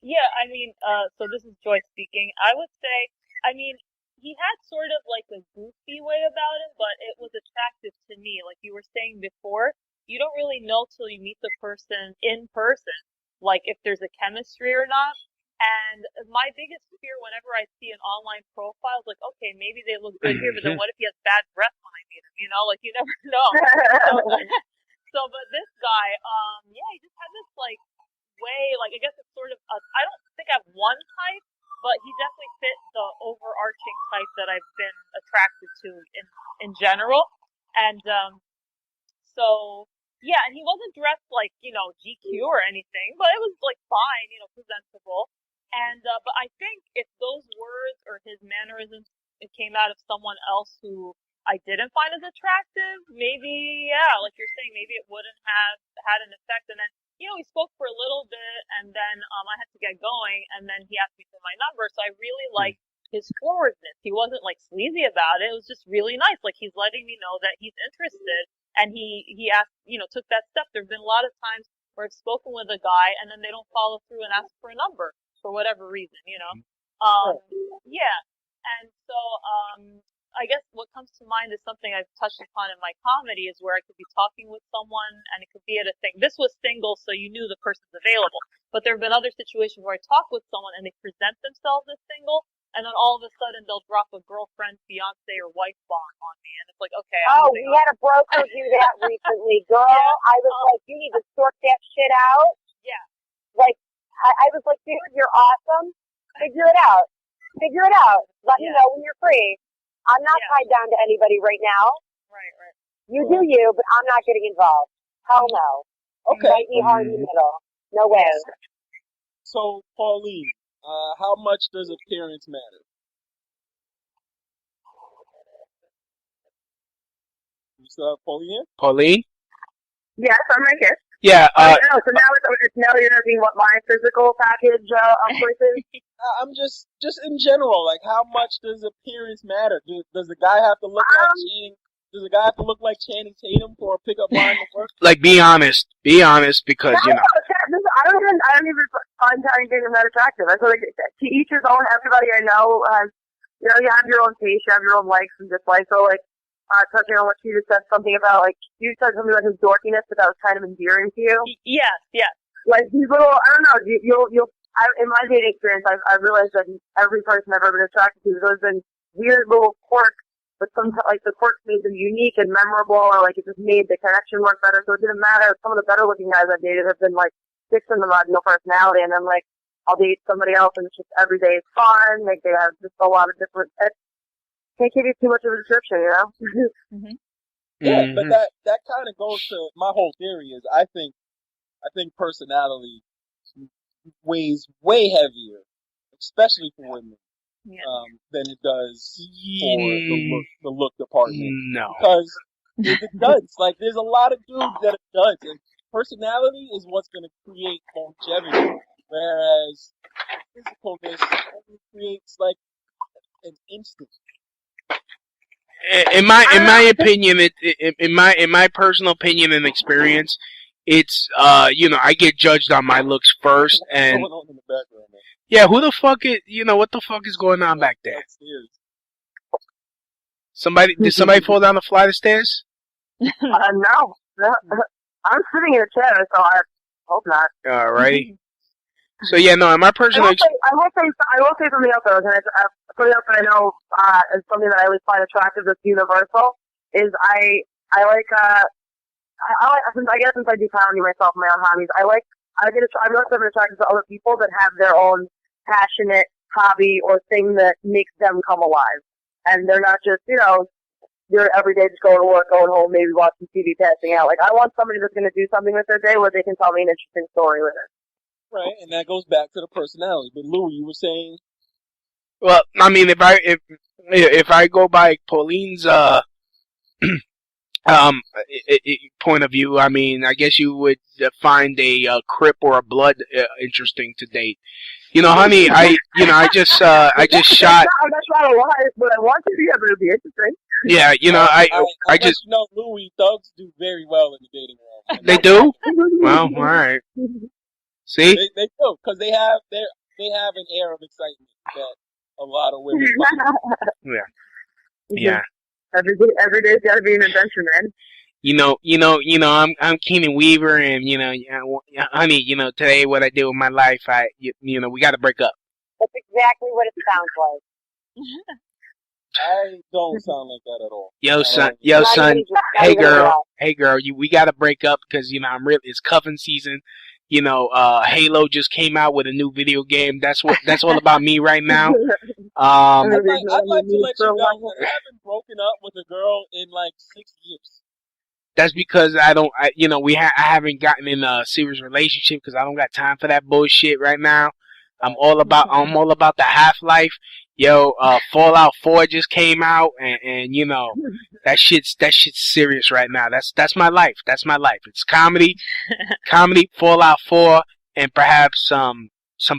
Yeah, I mean, so this is Joyce speaking. I would say, I mean, he had sort of like a goofy way about him, but it was attractive to me. Like you were saying before, you don't really know till you meet the person in person, like if there's a chemistry or not. And my biggest fear whenever I see an online profile is like, okay, maybe they look good here, but then what if he has bad breath when I meet him? You know, like you never know. But this guy, yeah, he just had this like way, like I guess it's sort of, I don't think I have one type, but he definitely fit the overarching type that I've been attracted to in general. And so yeah, and he wasn't dressed like, you know, GQ or anything, but it was like fine, you know, presentable. And but I think if those words or his mannerisms it came out of someone else who I didn't find as attractive, maybe yeah, like you're saying, maybe it wouldn't have had an effect. And then you know, we spoke for a little bit, and then I had to get going, and then he asked me for my number. So I really liked his forwardness. He wasn't like sleazy about it. It was just really nice. Like he's letting me know that he's interested, and he asked, you know, took that step. There've been a lot of times where I've spoken with a guy, and then they don't follow through and ask for a number for whatever reason, you know. Yeah, and so I guess what comes to mind is something I've touched upon in my comedy is where I could be talking with someone and it could be at a thing. This was single, so you knew the person's available. But there have been other situations where I talk with someone and they present themselves as single, and then all of a sudden they'll drop a girlfriend, fiance, or wife bomb on me, and it's like, okay. We had a broker do that recently, girl. Yeah. I was like, you need to sort that shit out. Yeah. Like, I was like, dude, you're awesome. Figure it out. Let me know when you're free. I'm not tied down to anybody right now. Right. You do you, but I'm not getting involved. Hell no. Okay. Might be hard in the middle. No way. So, Pauline, how much does appearance matter? You still have Pauline? Pauline? Yes, I'm right here. Yeah. So now you're asking what my physical package choice is? I'm just in general, like how much does appearance matter? Does the guy have to look like Channing? Does the guy have to look like Channing Tatum for a pickup line to work? Like, be honest, because you know. I don't even find Channing Tatum that attractive. I feel like to each his own. Everybody I know has, you know, you have your own taste, you have your own likes and dislikes. So like, touching on what she just said, something about like you said something about his dorkiness, but that was kind of endearing to you. Yes. Like these little, I don't know. In my dating experience, I've realized that every person I've ever been attracted to, there's been weird little quirks, but sometimes like the quirks made them unique and memorable, or like it just made the connection work better. So it didn't matter. Some of the better looking guys I've dated have been like sticks in the mud, no personality, and then like I'll date somebody else and it's just every day is fun. Like they have just a lot of different. Can't give you too much of a description, you know. Yeah, but that kind of goes to my whole theory. Is I think personality weighs way heavier, especially for women, than it does for the look department. No, because it does. Like, there's a lot of dudes that are duds, and personality is what's going to create longevity, whereas physicalness only creates like an instant. In my opinion, in my personal opinion and experience, it's I get judged on my looks first, and What's going on in the background, man? yeah, who the fuck is what the fuck is going on back there? Upstairs. Did somebody fall down the flight of stairs? No. I'm sitting in a chair, so I hope not. Alrighty. So yeah, no, in my personal I will say something else though, and something else that I know is something that I always find attractive that's universal is I like since I do comedy myself, my own hobbies, I'm really attracted to other people that have their own passionate hobby or thing that makes them come alive, and they're not just you're every day just going to work, going home, maybe watching TV, passing out. Like I want somebody that's going to do something with their day where they can tell me an interesting story with it. Right, and that goes back to the personality. But Lou, you were saying? Well, I mean, if I go by Pauline's point of view, I mean, I guess you would find a Crip or a Blood interesting to date. Honey, I just shot. That's not a lie, but I want to be able to be interesting. Yeah, I just Louis, thugs do very well in the dating world. They do? Well, all right. See, they do because they have an air of excitement that a lot of women. Yeah. Every day's got to be an adventure, man. I'm Keenan Weaver, and honey, today what I did with my life, we got to break up. That's exactly what it sounds like. I don't sound like that at all. Yo, son. Hey, girl, we got to break up because it's cuffing season. Halo just came out with a new video game. That's all about me right now. I'd like to let you know that I haven't broken up with a girl in like 6 years. That's because I haven't gotten in a serious relationship because I don't got time for that bullshit right now. I'm all about the Half-Life. Yo, Fallout 4 just came out, and that shit's serious right now. That's my life. That's my life. It's comedy, Fallout 4, and perhaps some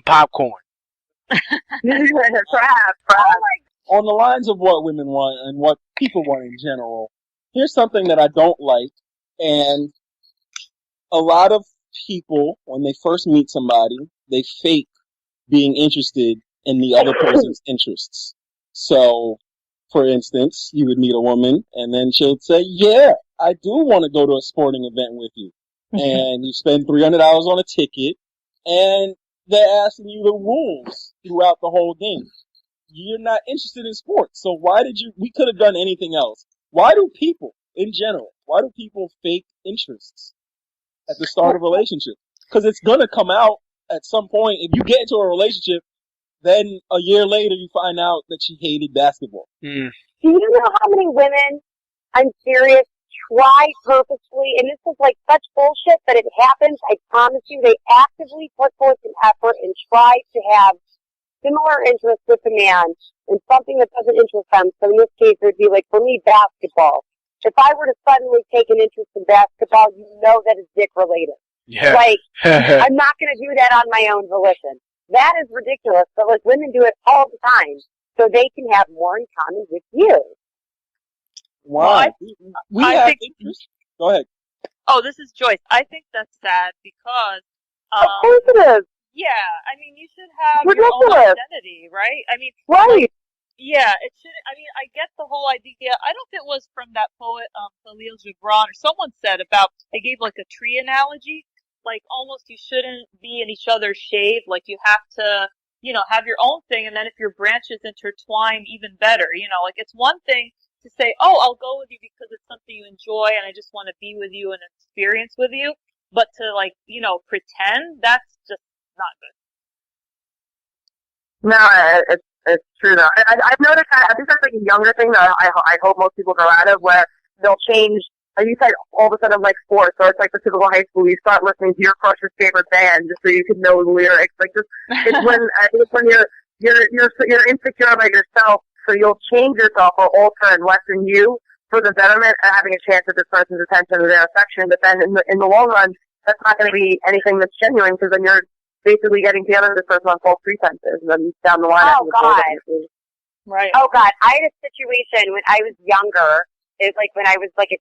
popcorn. Perhaps. On the lines of what women want and what people want in general, here's something that I don't like, and a lot of people, when they first meet somebody, they fake being interested in the other person's interests. So, for instance, you would meet a woman, and then she'll say, yeah, I do want to go to a sporting event with you. And you spend $300 on a ticket, and they're asking you the rules throughout the whole thing. You're not interested in sports, so we could have done anything else. Why do people, in general, fake interests at the start of a relationship? Because it's going to come out at some point. If you get into a relationship, then a year later you find out that she hated basketball. Do you know how many women, I'm serious, try purposely, and this is like such bullshit, but it happens, I promise you, they actively put forth an effort and try to have similar interests with a man in something that doesn't interest them. So in this case, it would be like, for me, basketball. If I were to suddenly take an interest in basketball, you know that it's dick related. Yeah. Like, I'm not going to do that on my own volition. That is ridiculous, but like women do it all the time, so they can have more in common with you. Why? Well, I think interest. Go ahead. Oh, this is Joyce. I think that's sad because Of course it is. yeah, I mean you should have Ridiculous. your own identity, right? I mean Right. yeah, it should. I mean, I get the whole idea. I don't know if it was from that poet, Khalil Gibran, or someone said about, they gave like a tree analogy, like almost you shouldn't be in each other's shade, like you have to, have your own thing, and then if your branches intertwine, even better, like it's one thing to say, oh, I'll go with you because it's something you enjoy and I just want to be with you and experience with you, but to like, pretend, that's just not good. No, it's true though. I've noticed that, I think that's like a younger thing that I hope most people grow out of, where they'll change, like you said, all of a sudden like sports, or it's like the typical high school, you start listening to your crush's favorite band just so you can know the lyrics. Like just, I think it's when you're insecure about yourself, so you'll change yourself or alter and lessen you for the betterment of having a chance at this person's attention or their affection, but then in the long run, that's not going to be anything that's genuine, because then you're basically getting together with this person on false pretenses, and then down the line. Oh, God. Right. Oh, God. I had a situation when I was younger. It was like when I was like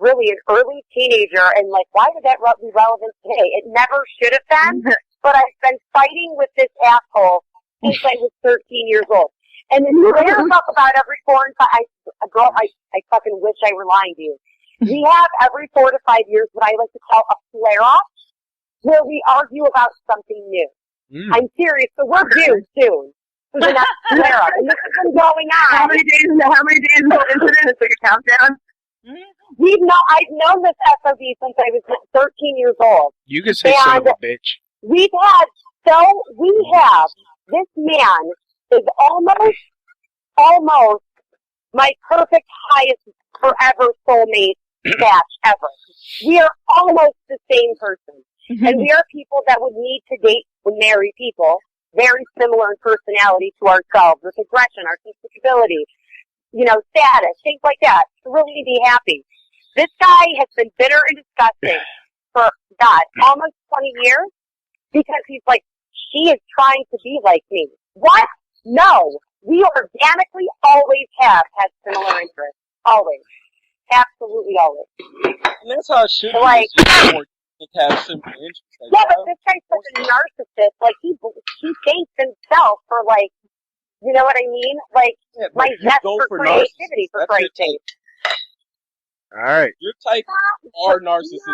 really an early teenager, and like, why would that be relevant today? It never should have been, but I've been fighting with this asshole since I was 13 years old. And then you hear talk about every 4 and 5, I fucking wish I were lying to you. We have every 4 to 5 years what I like to call a flare-up, where we argue about something new. I'm serious, so we're due soon. For the next flare-up. And this has been going on. How many days until incident? It's like a countdown. I've known this SOB since I was 13 years old. You can say son of a bitch. We have, this man is almost my perfect highest forever soulmate match ever. We are almost the same person. And we are people that would need to date and marry people very similar in personality to ourselves, with aggression, artistic ability, status, things like that, to really be happy. This guy has been bitter and disgusting for, God, almost 20 years, because he's like, she is trying to be like me. What? No. We organically always have had similar interests. Always. Absolutely always. And that's how it should be. Like, have similar interests. Like, yeah, but this guy's such a narcissist. Like, he thanks himself for, like, you know what I mean? Like, my zest for creativity, for Christ's sake. All right. Your type are narcissists.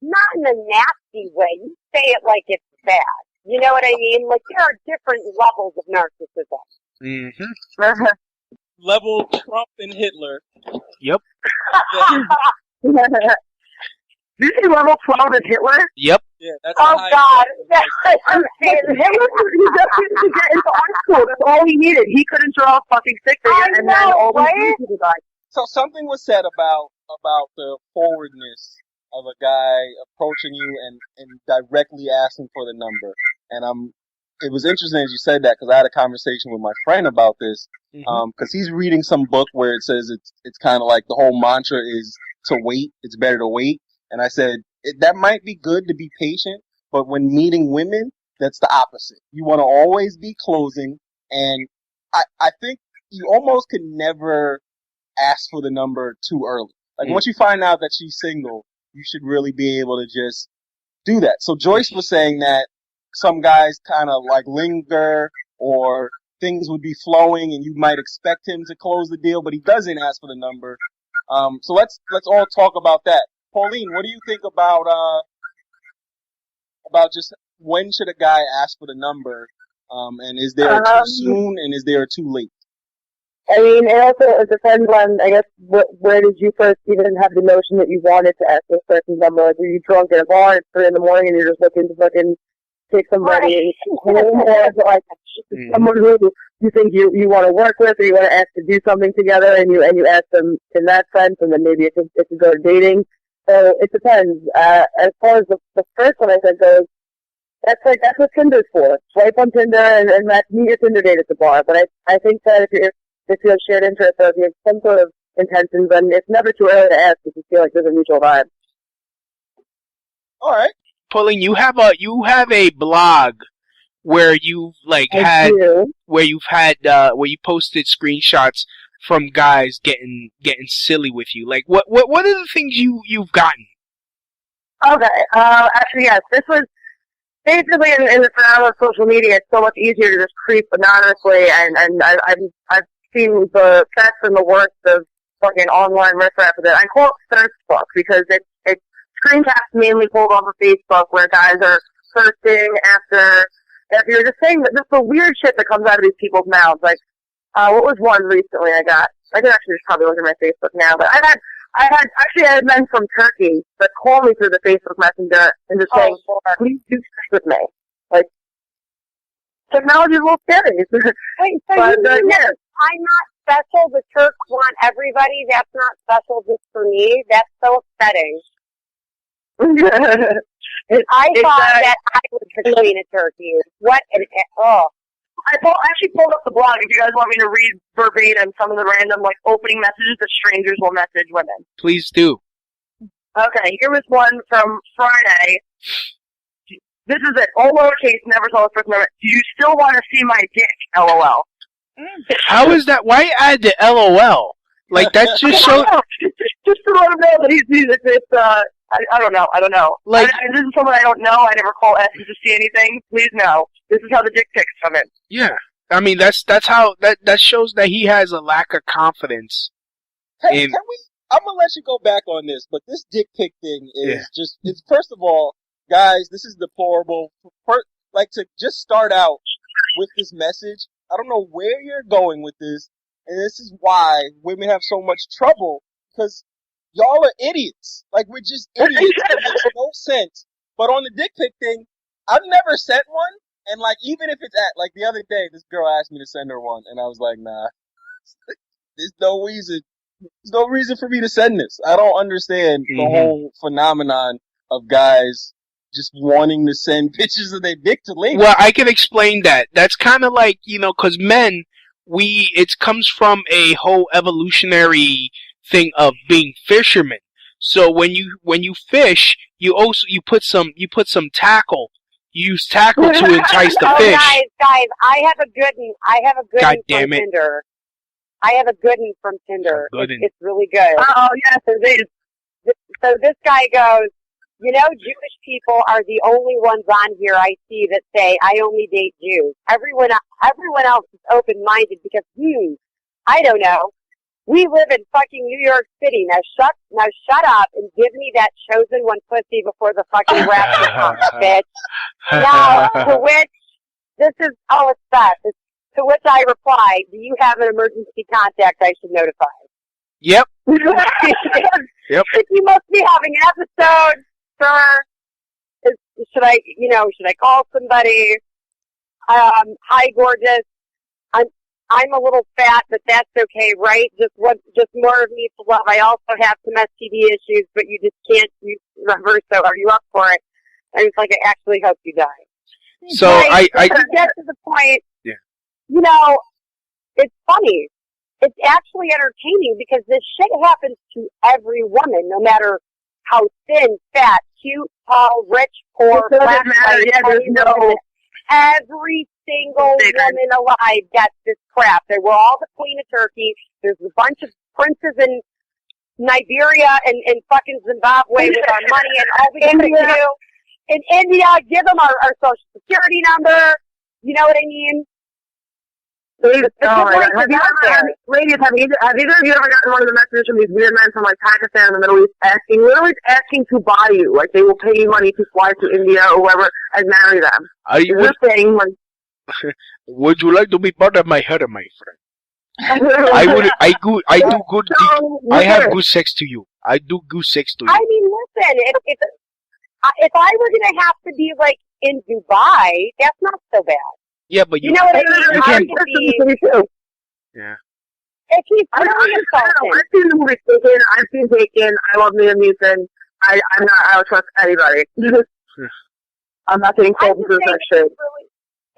Not in a nasty way. You say it like it's bad. You know what I mean? Like, there are different levels of narcissism. Mm-hmm. Level Trump and Hitler. Yep. Did you say level 12 is Hitler? Yep. Yeah, that's God. Hitler, he just needed to get into art school. That's all he needed. He couldn't draw a fucking stick figure, and then all these people died. So something was said about the forwardness of a guy approaching you and directly asking for the number. And it was interesting as you said that, because I had a conversation with my friend about this, because he's reading some book where it says it's kind of like the whole mantra is to wait. It's better to wait. And I said, that might be good to be patient, but when meeting women, that's the opposite. You want to always be closing, and I think you almost can never ask for the number too early. Like, once you find out that she's single, you should really be able to just do that. So Joyce was saying that some guys kind of like linger, or things would be flowing and you might expect him to close the deal, but he doesn't ask for the number. So let's all talk about that. Pauline, what do you think about just when should a guy ask for the number? And is there too soon, and is there too late? I mean, it depends on, I guess, where did you first even have the notion that you wanted to ask this person's number? Like, were you drunk at a bar at 3 in the morning and you're just looking to fucking take somebody home, or is it like someone who you think you want to work with, or you want to ask to do something together, and you ask them in that sense, and then maybe it could go to dating? So it depends. As far as the first one I said goes, that's what Tinder's for. Swipe on Tinder and meet your Tinder date at the bar. But I think that if you have shared interests, or if you have some sort of intentions, then it's never too early to ask if you feel like there's a mutual vibe. All right. Pauline, you have a blog where you where you posted screenshots from guys getting silly with you. Like, what are the things you've gotten? Okay. Actually, yes. This was basically in the phenomenon of social media. It's so much easier to just creep anonymously, and I've seen the best and the worst of fucking online riffraff with it. I call it thirst book because it's screencasts mainly pulled off of Facebook where guys are thirsting after you're just saying that just the weird shit that comes out of these people's mouths. Like, what was one recently I got? I can actually just probably look at my Facebook now, but I had men from Turkey that call me through the Facebook Messenger and just saying, please do sex with me. Like, technology is a little scary. Wait, so but, you mean yeah. I'm not special, the Turks want everybody, that's not special just for me? That's so upsetting. I thought that I was the queen of Turkey. What I actually pulled up the blog if you guys want me to read verbatim some of the random, like, opening messages that strangers will message women. Please do. Okay, here was one from Friday. This is it. All lowercase, never saw this person ever. Do you still want to see my dick? LOL. How is that? Why add the LOL? Like, that just shows... Just to let him know that I don't know. Like, this is someone I don't know. I never call S to see anything. Please no. This is how the dick pics come in. yeah. I mean, that's how... That shows that he has a lack of confidence. Hey, I'm gonna let you go back on this, but this dick pic thing is it's first of all, guys, this is deplorable. Like, to just start out with this message, I don't know where you're going with this, and this is why women have so much trouble, because y'all are idiots. Like, we're just idiots. It makes no sense. But on the dick pic thing, I've never sent one, and like, even if it's like the other day, this girl asked me to send her one, and I was like, nah, there's no reason. There's no reason for me to send this. I don't understand the whole phenomenon of guys just wanting to send pictures of their dick to ladies. Well, I can explain that. That's kind of like, because men, it comes from a whole evolutionary thing of being fishermen. So when you fish, you put some tackle. You use tackle to entice the fish. Guys, I have a good one. God damn it. Tinder. I have a good one from Tinder. It's really good. Oh, yes, it is. So this guy goes, Jewish people are the only ones on here I see that say, I only date Jews. Everyone else is open-minded because, I don't know. We live in fucking New York City. Now shut up and give me that chosen one pussy before the fucking rapture comes, bitch. Now, to which, it's that. To which I reply, do you have an emergency contact I should notify? Yep. Yep. You must be having an episode, sir. Should I call somebody? Hi, gorgeous. I'm a little fat, but that's okay, right? Just more of me to love. I also have some STD issues, but you just can't use reverse. So are you up for it? And it's like, I actually hope you die. So I get to the point. Yeah. It's funny. It's actually entertaining because this shit happens to every woman, no matter how thin, fat, cute, tall, rich, poor, black, white, every single woman alive gets this crap. They were all the queen of Turkey. There's a bunch of princes in Nigeria and fucking Zimbabwe with our money, and all we gotta do in India, give them our social security number. You know what I mean? Ladies, have either of you ever gotten one of the messages from these weird men from like Pakistan and the Middle East literally asking to buy you? Like, they will pay you money to fly to India or wherever and marry them. Would you like to be part of my harem, my friend? I have good sex to you. I do good sex to you. I mean, listen, if I were gonna have to be like in Dubai, that's not so bad. Yeah, but you know what I mean? You can't. Yeah. If he's really insulting. I've seen the movie Taken. I've seen Taken. I love Liam Neeson. I don't trust anybody. I'm not getting cold into that shit.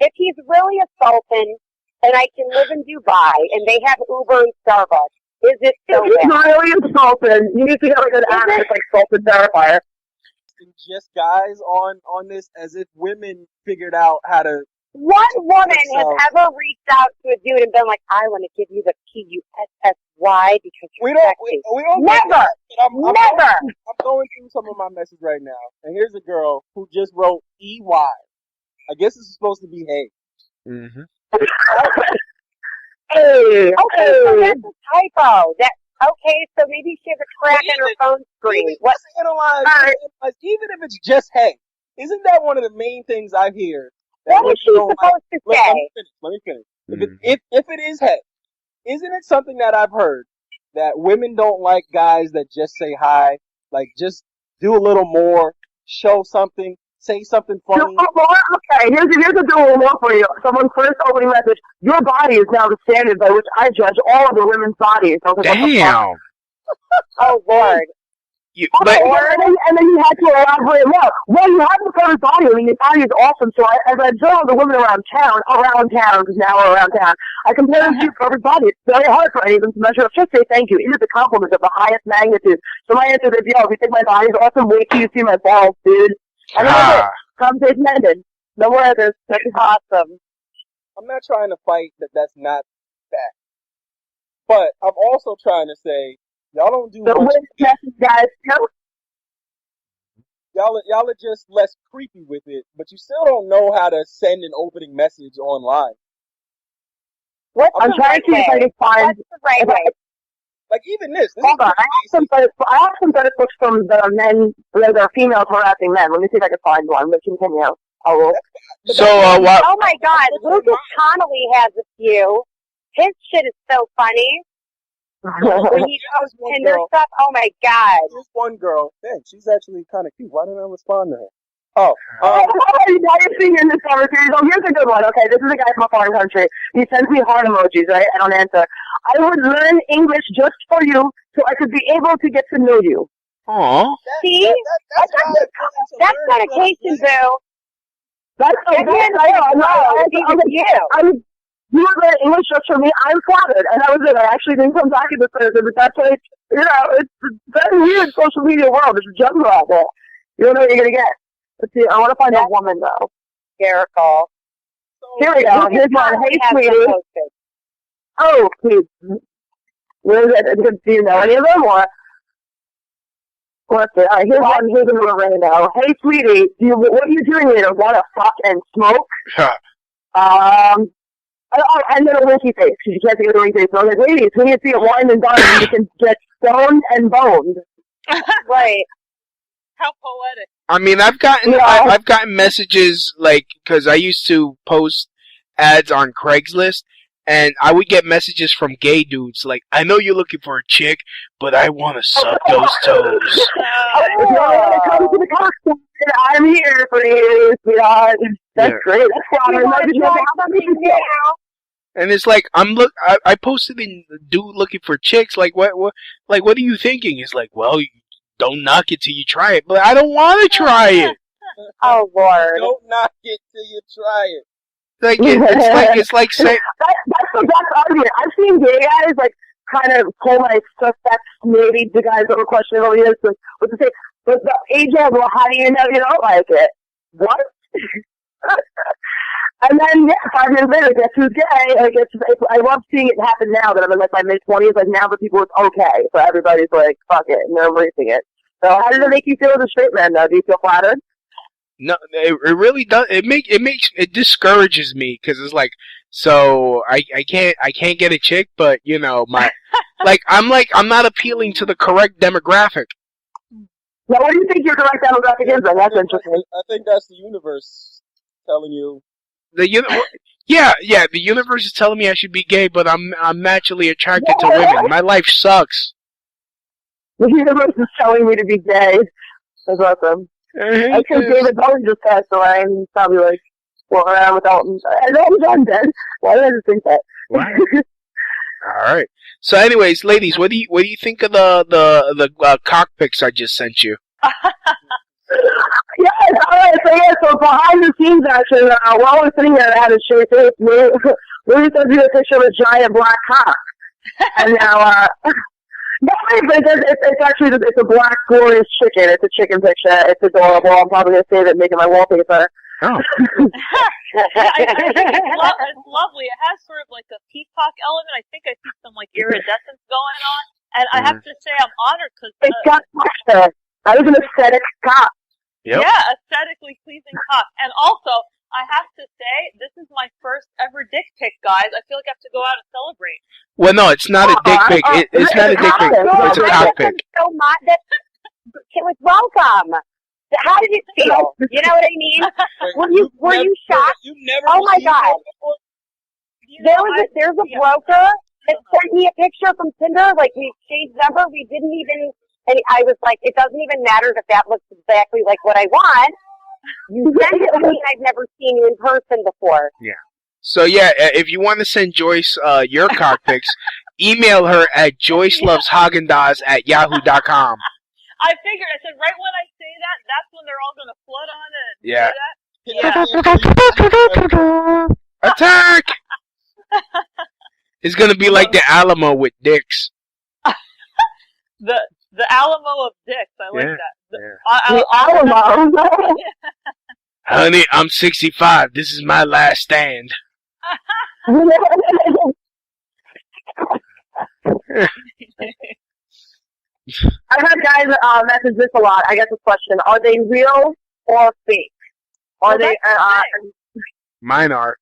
If he's really assaulting, and I can live in Dubai, and they have Uber and Starbucks, is it so bad? If he's really assaulting, you need to get like an app that's like Salt and Verifier. Just guys on this, as if women figured out how to. What woman has ever reached out to a dude and been like, I want to give you the PUSSY because you're sexy? We don't Never! Never! I'm going through some of my messages right now, and here's a girl who just wrote EY. I guess this is supposed to be hey. Mm-hmm. Hey! Okay, so that's a typo. So maybe she has a crack in her phone screen. Let's analyze, even if it's just hey. Isn't that one of the main things I hear? What is she supposed to say? Let me finish. If it is hey, isn't it something that I've heard that women don't like guys that just say hi, like just do a little more, show something, say something funny? Okay, here's a do a little more for you. Someone first opening message, your body is now the standard by which I judge all of the women's bodies. Damn. Oh, Lord. But and then you had to elaborate more. Well, you have the perfect body. I mean, your body is awesome. So as I observe the women around town, because now we're around town, I compare them to your perfect body. It's very hard for any of them to measure up. Just say thank you. It is a compliment of the highest magnitude. So my answer is, if you think my body's awesome, wait till you see my balls, dude. And that's it. Conversation ended. No more others. That's awesome. I'm not trying to fight that's not fact. But I'm also trying to say, y'all don't do much. Guys, y'all are just less creepy with it, but you still don't know how to send an opening message online. I'm trying to see if I can find. What's the right way? Like even this. Hold on, I have some benefits from the men, the females harassing men. Let me see if I can find one. But continue. So, what? Oh my God, Lucas Connolly has a few. His shit is so funny. When he posts Tinder stuff, oh my God. There's one girl. Dang, she's actually kind of cute. Why didn't I respond to her? Oh. Now you're seeing in this conversation. Oh, here's a good one. Okay, this is a guy from a foreign country. He sends me heart emojis, right? I don't answer. I would learn English just for you so I could be able to get to know you. Aww. See? That's dedication, boo. That's so good. You would learn English just for me. I'm flattered, and that was it. I actually didn't come back to this Thursday, but that's like, it's very weird social media world. There's a jungle out there. You don't know what you're gonna get. Let's see. I want to find a woman though. Hysterical. Here we go. Here's one. Hey, sweetie. Oh, please. Where is it? Do you know any of them? Or let's see. All right, here's one. Here's another right now. Hey, sweetie. What are you doing later? Want to fuck and smoke? Oh, and then a winky face, because you can't see the winky face. So I was like, ladies, we need to see it wine and done, and you can get stoned and boned. Right. How poetic. I mean, I've gotten messages, like, because I used to post ads on Craigslist, and I would get messages from gay dudes, like, I know you're looking for a chick, but I want to suck those toes. When it comes to the cocktail, I'm here for you, sweetheart. That's great. That's fine. And it's like I posted in dude looking for chicks. Like what are you thinking? It's like, well, you don't knock it till you try it. But I don't want to try it. Oh Lord! Don't knock it till you try it. Like it's like saying that's the best argument. I've seen gay guys like kind of pull my suspects, maybe the guys that were questionable years with the say, but the age old, well, how do you know you don't like it? What? And then, 5 years later, guess who's gay? I love seeing it happen now that I'm in like my mid-20s. Like now that people, it's okay. So everybody's like, fuck it, and they're embracing it. So how does it make you feel as a straight man, though? Do you feel flattered? No, it really does. It discourages me because it's like, so I can't get a chick, but you know I'm not appealing to the correct demographic. Now, what do you think your correct demographic is? Then that's interesting. I think that's the universe telling you. The universe is telling me I should be gay, but I'm naturally attracted to women. My life sucks. The universe is telling me to be gay. That's awesome. I think David Bowie just passed away, and he's probably like walking around with Elton. And Elton John dead. Why did I just think that? Wow. All right. So, anyways, ladies, what do you think of the cock pics I just sent you? Yes, alright, so behind the scenes action, while we're sitting there, I had a shaved face. Louis sent me a picture of a giant black cock. And now, no, but it's actually, it's a black, glorious chicken. It's a chicken picture. It's adorable. I'm probably going to save it, make it my wallpaper. Oh. I think it's lovely. It has sort of like a peacock element. I think I see some like iridescence going on. And I have to say I'm honored because... It's got texture. I was an aesthetic cock. Yep. Yeah, aesthetically pleasing cock. And also, I have to say, this is my first ever dick pic, guys. I feel like I have to go out and celebrate. Well, no, it's not a dick pic. It's not a dick pic. It's a cock pic. It was welcome. How did it feel? You know what I mean? Were you shocked? You never oh my God! There's a broker that sent me a picture from Tinder. Like we exchanged number. We didn't even. And I was like, it doesn't even matter if that looks exactly like what I want. You send it to me, and I've never seen you in person before. Yeah. So yeah, if you want to send Joyce your cock pics, email her at joyceloveshagendas@yahoo.com. I figured. I said right when I say that, that's when they're all going to flood on it. And Yeah. Say that. Yeah. Attack! It's gonna be like the Alamo with dicks. The Alamo of dicks. I like that. The Alamo. Honey, I'm 65. This is my last stand. I've had guys message this a lot. I get this question: are they real or fake? Are they? Mine are.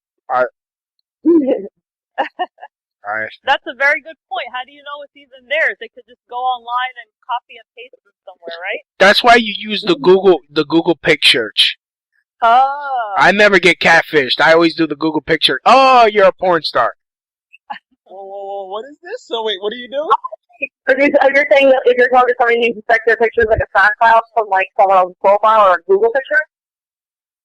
That's a very good point. How do you know it's even theirs? They could just go online and copy and paste them somewhere, right? That's why you use the Google picture. Oh. I never get catfished. I always do the Google picture. Oh, you're a porn star. Whoa, what is this? So wait, what do you do? You're saying that if you're talking to somebody who suspects their pictures like a fact file from like someone else's profile or a Google picture?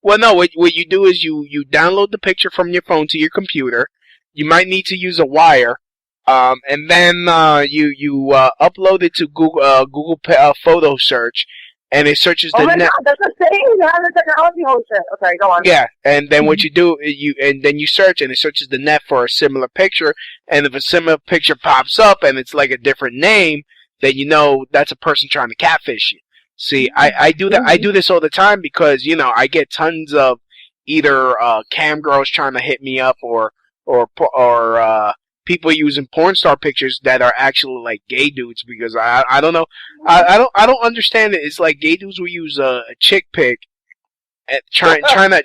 Well, no. What you do is you download the picture from your phone to your computer. You might need to use a wire, and then you upload it to Google Photo Search, and it searches the net. Oh my God, that's the thing. You have the technology whole shit. Okay, go on. Yeah, and then what you do, you search, and it searches the net for a similar picture, and if a similar picture pops up and it's like a different name, then you know that's a person trying to catfish you. See, I do that. I do this all the time because I get tons of either cam girls trying to hit me up or people using porn star pictures that are actually like gay dudes because I don't know I don't understand it. It's like gay dudes will use a chick pic and trying to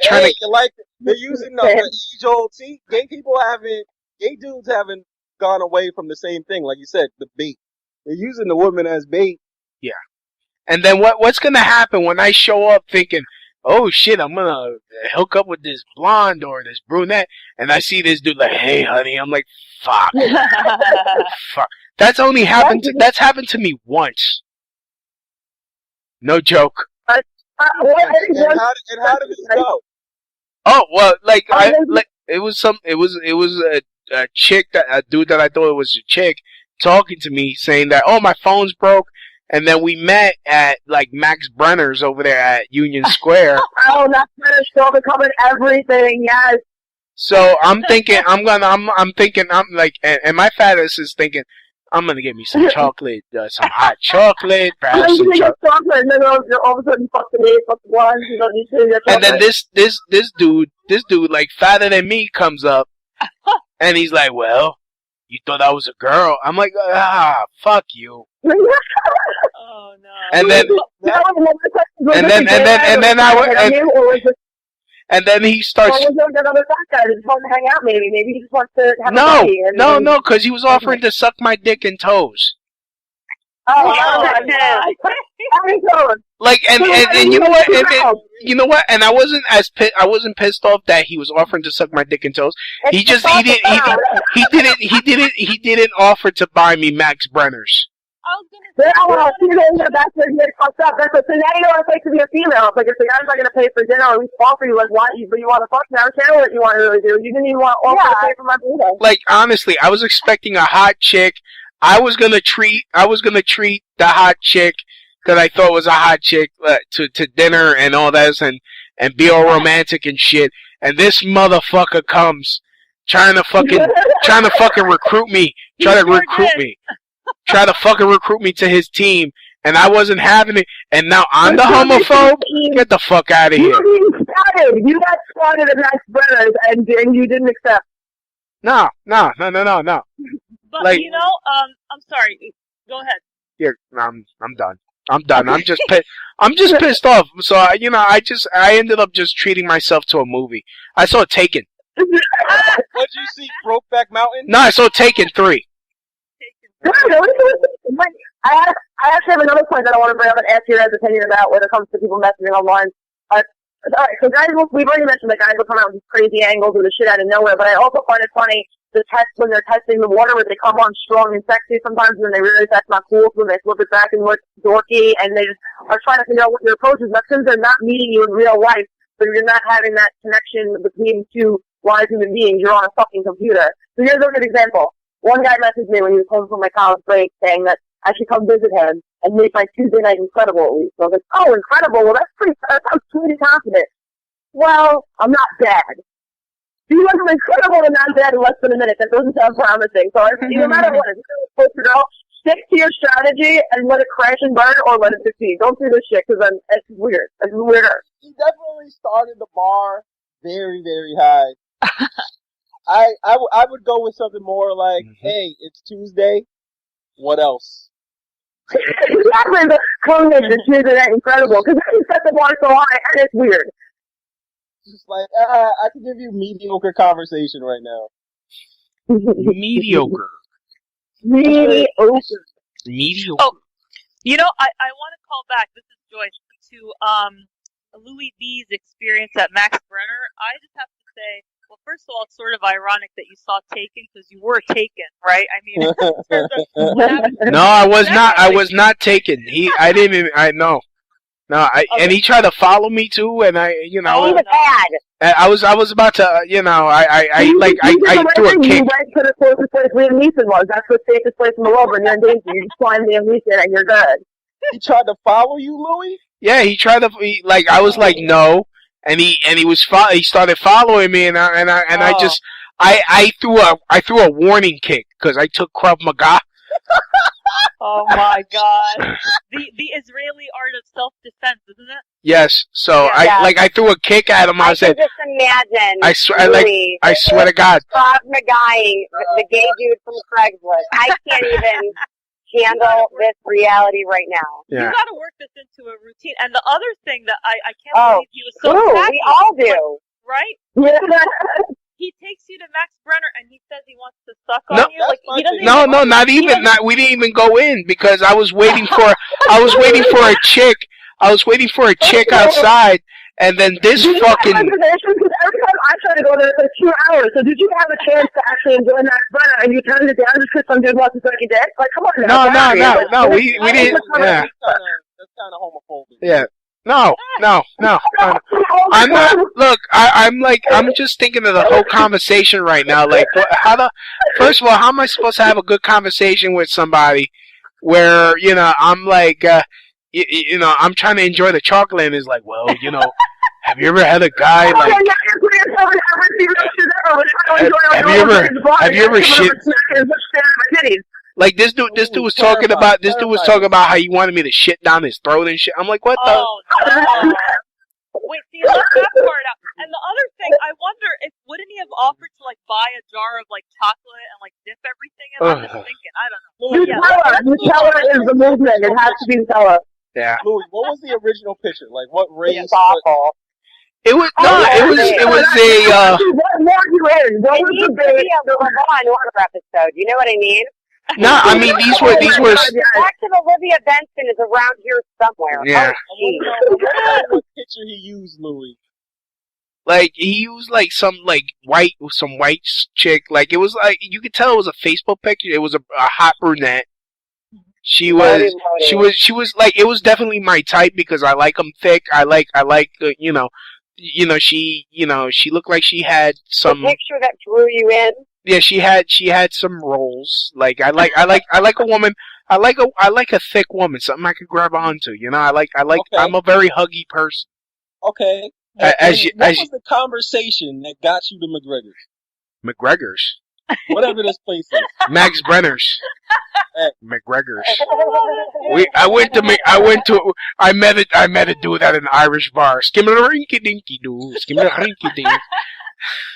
like they're using the age old. See, gay dudes haven't gone away from the same thing. Like you said, the bait. They're using the woman as bait. Yeah, and then what's gonna happen when I show up thinking, oh shit, I'm gonna hook up with this blonde or this brunette, and I see this dude like, hey honey, I'm like, fuck. Fuck. That's happened to me once. No joke. And how did it go? Oh well, it was a chick a dude that I thought it was a chick talking to me saying that, oh, my phone's broke. And then we met at like Max Brenner's over there at Union Square. Oh, Max Brenner's still becoming everything, yes. So I'm thinking, I'm like, and my fat ass is thinking, I'm gonna get me some chocolate, some hot chocolate, perhaps some chocolate. And then all of a sudden, fuck the day, fuck the blonde, you don't need to. And then this dude, like fatter than me, comes up, and he's like, well, you thought I was a girl? I'm like, fuck you. Oh no. And then he starts. Or was there another fat guy that just wanted to hang out? Maybe he just wants to have a party. No, because he was offering to suck my dick and toes. Like and you know what? You know what? And I wasn't pissed off that he was offering to suck my dick and toes. He didn't offer to buy me Max Brenner's. That's where you get fucked up. So now you know what it's like to be a female. It's like if the guy's not going to pay for dinner or at least offer you, like, but you want to fuck, now I don't care what you want to really do. You didn't even want to offer to pay for my burrito. Like, honestly, I was expecting a hot chick. I was gonna treat the hot chick that I thought was a hot chick to dinner and all that and be all romantic and shit. And this motherfucker comes trying to fucking recruit me. Try to fucking recruit me to his team, and I wasn't having it. And now I'm the homophobe. Get the fuck out of here. You got spotted at Max Brenner's, and you didn't accept. No. But like, I'm sorry. Go ahead. Yeah, I'm done. I'm just pissed off. So I ended up just treating myself to a movie. I saw Taken. What did you see? Brokeback Mountain? No, I saw Taken 3. I actually have another point that I want to bring up and ask your guys' opinion about when it comes to people messaging online. Alright, so guys, we've already mentioned that guys will come out with these crazy angles or the shit out of nowhere, but I also find it funny when they're testing the water, where they come on strong and sexy sometimes, and they realize that's not cool, so then they flip it back and look dorky, and they just are trying to figure out what your approach is. But since they're not meeting you in real life, so you're not having that connection between two live human beings, you're on a fucking computer. So here's a good example. One guy messaged me when he was home from my college break saying that I should come visit him and make my Tuesday night incredible at least. So I was like, oh, incredible. Well, that sounds sweet and confident. Well, I'm not bad. You went from incredible to not bad in less than a minute. That doesn't sound promising. So no matter what, if you're supposed to go, stick to your strategy and let it crash and burn or let it succeed. Don't do this shit because it's weird. It's weirder. He definitely started the bar very, very high. I would go with something more like, hey, it's Tuesday. What else? Exactly. The culmination is Tuesday night incredible because he set the bar so high and it's weird. Just like, I can give you mediocre conversation right now. Mediocre. Mediocre. Mediocre. Oh, you know, I want to call back. This is Joyce to Louis B's experience at Max Brenner. I just have to say, well, first of all, it's sort of ironic that you saw Taken because you were taken, right? I mean, no, I was not. I was not taken. I didn't even. No. Okay. And he tried to follow me too, and he was bad. I was about to, I threw a kick. You went to the closest place Liam Neeson was. That's the safest place in the world when you're in danger. You just find Liam Neeson and you're good. He tried to follow you, Louis? Yeah, he tried to. I was like, no, and he started following me, and I threw a warning kick because I took Krav Maga. Oh my God! The Israeli art of self-defense, isn't it? Yes. So I threw a kick at him. I said, just imagine. I swear to God. Krav Magaing the gay dude from Craigslist. I can't even handle this reality right now. Yeah. You got to work this into a routine. And the other thing that I can't believe he was so happy. We all do, right? Yeah. He takes you to Max Brenner and he says he wants to suck on you. Like, he doesn't not even. We didn't even go in because I was waiting for a chick. I was waiting for a chick outside, and then this fucking. Every time I try to go there, it's like 2 hours. So did you have a chance to actually enjoy Max Brenner and you turned it down just because some dude wants to suck your dick? Like, come on now. No. We didn't. Yeah. That's kind of homophobic. Yeah. No. I'm not. Look, I'm just thinking of the whole conversation right now. Like, first of all, how am I supposed to have a good conversation with somebody where I'm like, I'm trying to enjoy the chocolate, and it's like, well, have you ever had a guy like? Have you ever shit? Like this dude was talking about how he wanted me to shit down his throat and shit. I'm like, what the? Oh, no. Wait, see, left that part out. And the other thing, I wonder if wouldn't he have offered to buy a jar of chocolate and dip everything in? I'm just thinking, I don't know. Nutella is the movement. It has to be Nutella. Yeah. Louis, what was the original picture? Like, what race? It's awful. It was it was a. What more you in? What was the big? The Law and Order episode. You know what I mean? No, I mean these were. Active Olivia Benson is around here somewhere. Yeah. What picture he used, Louis? Like he used some white chick. Like it was you could tell it was a Facebook picture. It was a hot brunette. She was like, it was definitely my type because I like them thick. I like she looked like she had some. The picture that drew you in. Yeah, she had some rolls. Like I like a woman. I like a thick woman, something I could grab onto. Okay. I'm a very huggy person. Okay. What was the conversation that got you to McGregor's? Whatever this place is. Max Brenner's. McGregor's. I met a dude at an Irish bar. Skimmer-rinky dinky doo. Skimmer-rinky dink.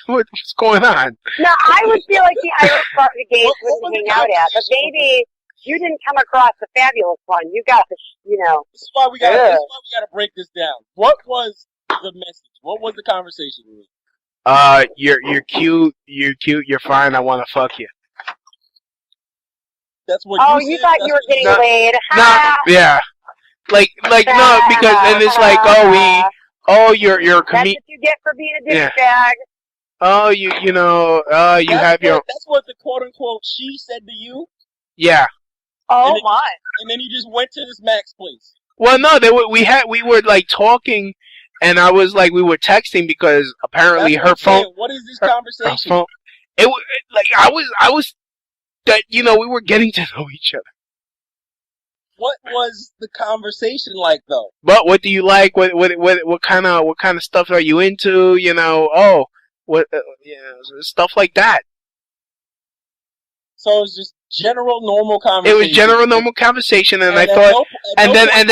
What's going on? No, I would feel like the Irish bar the gays wouldn't hang out at, but maybe you didn't come across the fabulous one. You got the, This is why we gotta break this down. What was the message? What was the conversation? You're cute, you're fine, I wanna fuck you. That's what you thought you were getting laid. No, yeah. No, because then it's like, you're a comedian. That's what you get for being a douchebag. Oh, you have your. That's what the quote unquote she said to you. Yeah. Oh my! And then you just went to this Max place. Well, no, we were talking, and I was like, we were texting because apparently her phone. What is this conversation? Phone, I was that we were getting to know each other. What was the conversation like, though? But what do you like? What kind of stuff are you into? You know, stuff like that. So it was just general normal conversation. It was general normal conversation, and I at thought, no point- and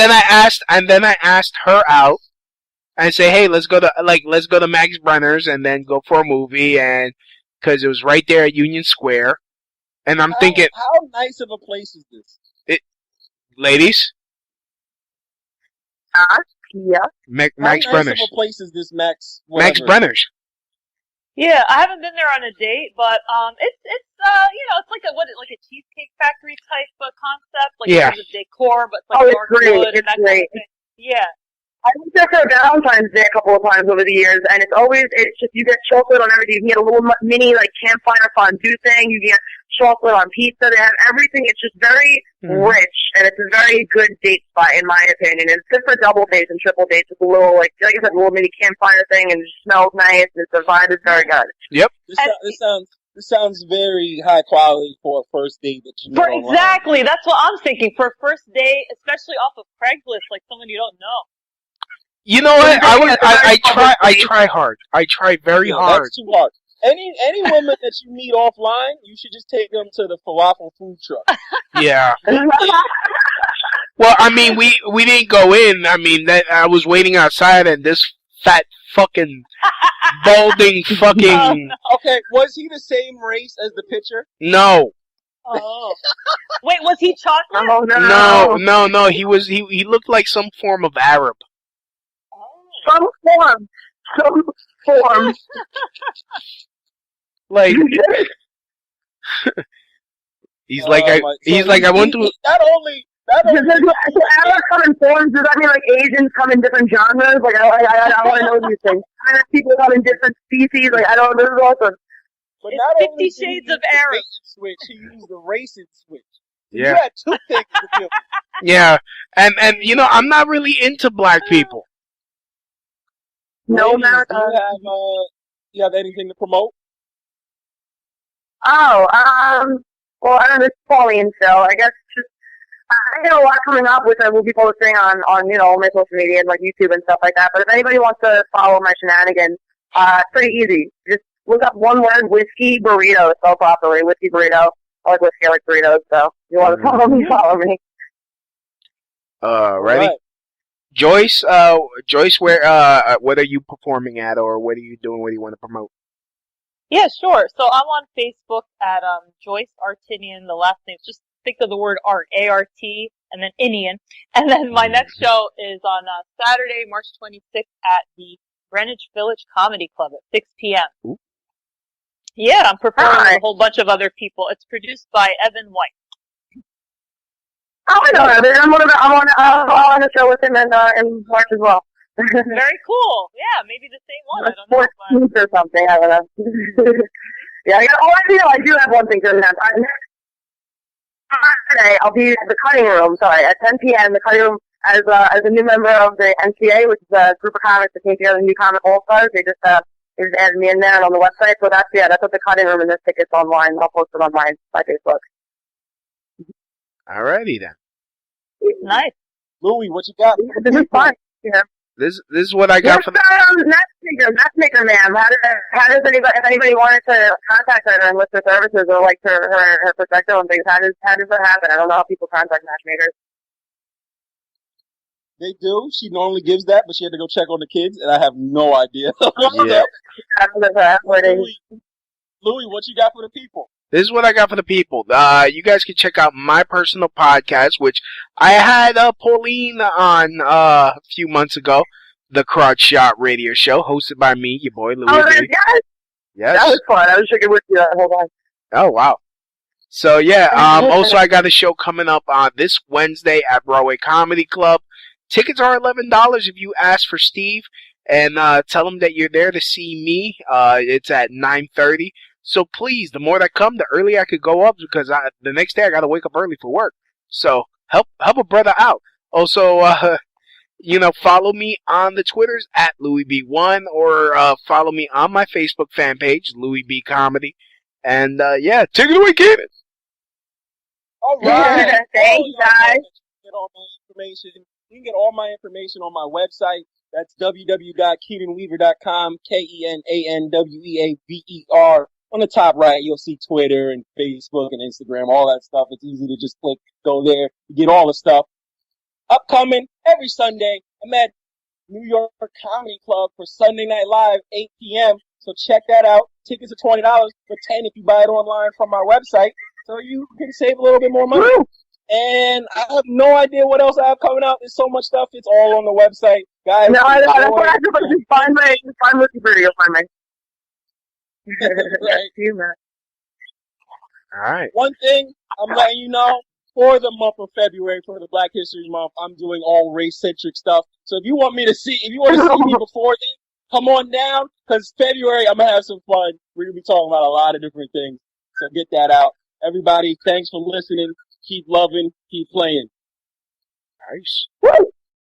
then I asked her out. I say, hey, let's go to Max Brenner's and then go for a movie, and because it was right there at Union Square, and I'm thinking, how nice of a place is this? Ladies, Yeah. Max How nice Brenner's. of a place is this, Max? Max Brenner's. Yeah, I haven't been there on a date, but it's it's like a cheesecake factory type of concept, like in terms of decor, but it's like dark wood and that kind of thing. Yeah. I went there for Valentine's Day a couple of times over the years, and it's just, you get chocolate on everything. You can get a little mini, like, campfire fondue thing. You get chocolate on pizza. They have everything. It's just very rich, and it's a very good date spot, in my opinion. And it's good for double dates and triple dates. It's a little, like I said, a little mini campfire thing, and it smells nice, and the vibe is very good. Yep. This sounds very high quality for a first date that you met online. Exactly. That's what I'm thinking. For a first date, especially off of Craigslist, like someone you don't know. You know what? I try hard. I try very hard. That's too hard. Any woman that you meet offline, you should just take them to the falafel food truck. Yeah. Well, I mean, we didn't go in. I mean, I was waiting outside, and this fat fucking balding fucking. Oh, no. Okay, was he the same race as the picture? No. Oh. Wait, was he chocolate? Oh, no. No. He looked like some form of Arab. Some form. Like he's like I want to. Not only. So Arabs come in forms. Does that mean like Asians come in different genres? Like I want to know these things. People come in different species. Like I don't. This is awesome. But it's not 50 only Shades of Arab. Switch. He used the racist switch. Yeah. You had two things to do. Yeah, and I'm not really into black people. No, Ladies, America. do you have anything to promote? Well, I don't know, it's Pauline still. I guess just, I got a lot coming up, which I will be posting on all my social media and like YouTube and stuff like that. But if anybody wants to follow my shenanigans, it's pretty easy. Just look up one word, whiskey burrito, spelled properly, whiskey burrito. I like whiskey, I like burritos, so if you want to follow me, follow me. Ready? Right. Joyce, where what are you performing at, or what are you doing? What do you want to promote? Yeah, sure. So I'm on Facebook at Joyce Artinian. The last name, just think of the word art, A-R-T, and then Inian. And then my next show is on Saturday, March 26th at the Greenwich Village Comedy Club at 6 p.m. Ooh. Yeah, I'm performing with a whole bunch of other people. It's produced by Evan White. Oh, I know Evan. I'm on a show with him in March as well. Very cool. Yeah, maybe the same one. I don't know. 14th or something. I don't know. Yeah, I do have one thing to announce. Saturday, I'll be at the Cutting Room. Sorry, at 10 p.m. The Cutting Room as a new member of the NCA, which is a group of comics that came together, New Comic All Stars. They just added me in there and on the website. So that's at the Cutting Room, and there's tickets online. I'll post it on my Facebook. Alrighty then. Nice. Louis, what you got? This is fun. Yeah. This is what I got for the. Matchmaker, ma'am. How does anybody, if anybody wanted to contact her and list her services or like her perspective on things, how does that happen? I don't know how people contact matchmakers. They do. She normally gives that, but she had to go check on the kids, and I have no idea. Yeah. Louis, what you got for the people? This is what I got for the people. You guys can check out my personal podcast, which I had Pauline on a few months ago, the Crotch Shot Radio Show, hosted by me, your boy Louis. Oh, yes. That was fun. I was thinking with you that whole time. Oh, wow. So, yeah, also I got a show coming up on this Wednesday at Broadway Comedy Club. Tickets are $11 if you ask for Steve, and tell him that you're there to see me. It's at 9:30. So please, the more that come, the earlier I could go up, because the next day I got to wake up early for work. So help a brother out. Also, follow me on the Twitters at LouisB1, or follow me on my Facebook fan page, Louis B Comedy. And take it away, Keenan. All right. Thanks, guys. get all my information. You can get all my information on my website. That's www.KeenanWeaver.com, KenanWeaver. On the top right, you'll see Twitter and Facebook and Instagram, all that stuff. It's easy to just click, go there, get all the stuff. Upcoming every Sunday, I'm at New York Comedy Club for Sunday Night Live, 8 p.m. So check that out. Tickets are $20, but $10 if you buy it online from our website. So you can save a little bit more money. Woo! And I have no idea what else I have coming out. There's so much stuff. It's all on the website. Guys, no, that's what I do. Just find Ricky Brady. You'll find me. Right. You, man. All right. One thing I'm letting you know, for the month of February, for the Black History Month, I'm doing all race-centric stuff. So if you want to see me before then, come on down, because February, I'm going to have some fun. We're going to be talking about a lot of different things. So get that out. Everybody, thanks for listening. Keep loving, keep playing. Nice. Woo!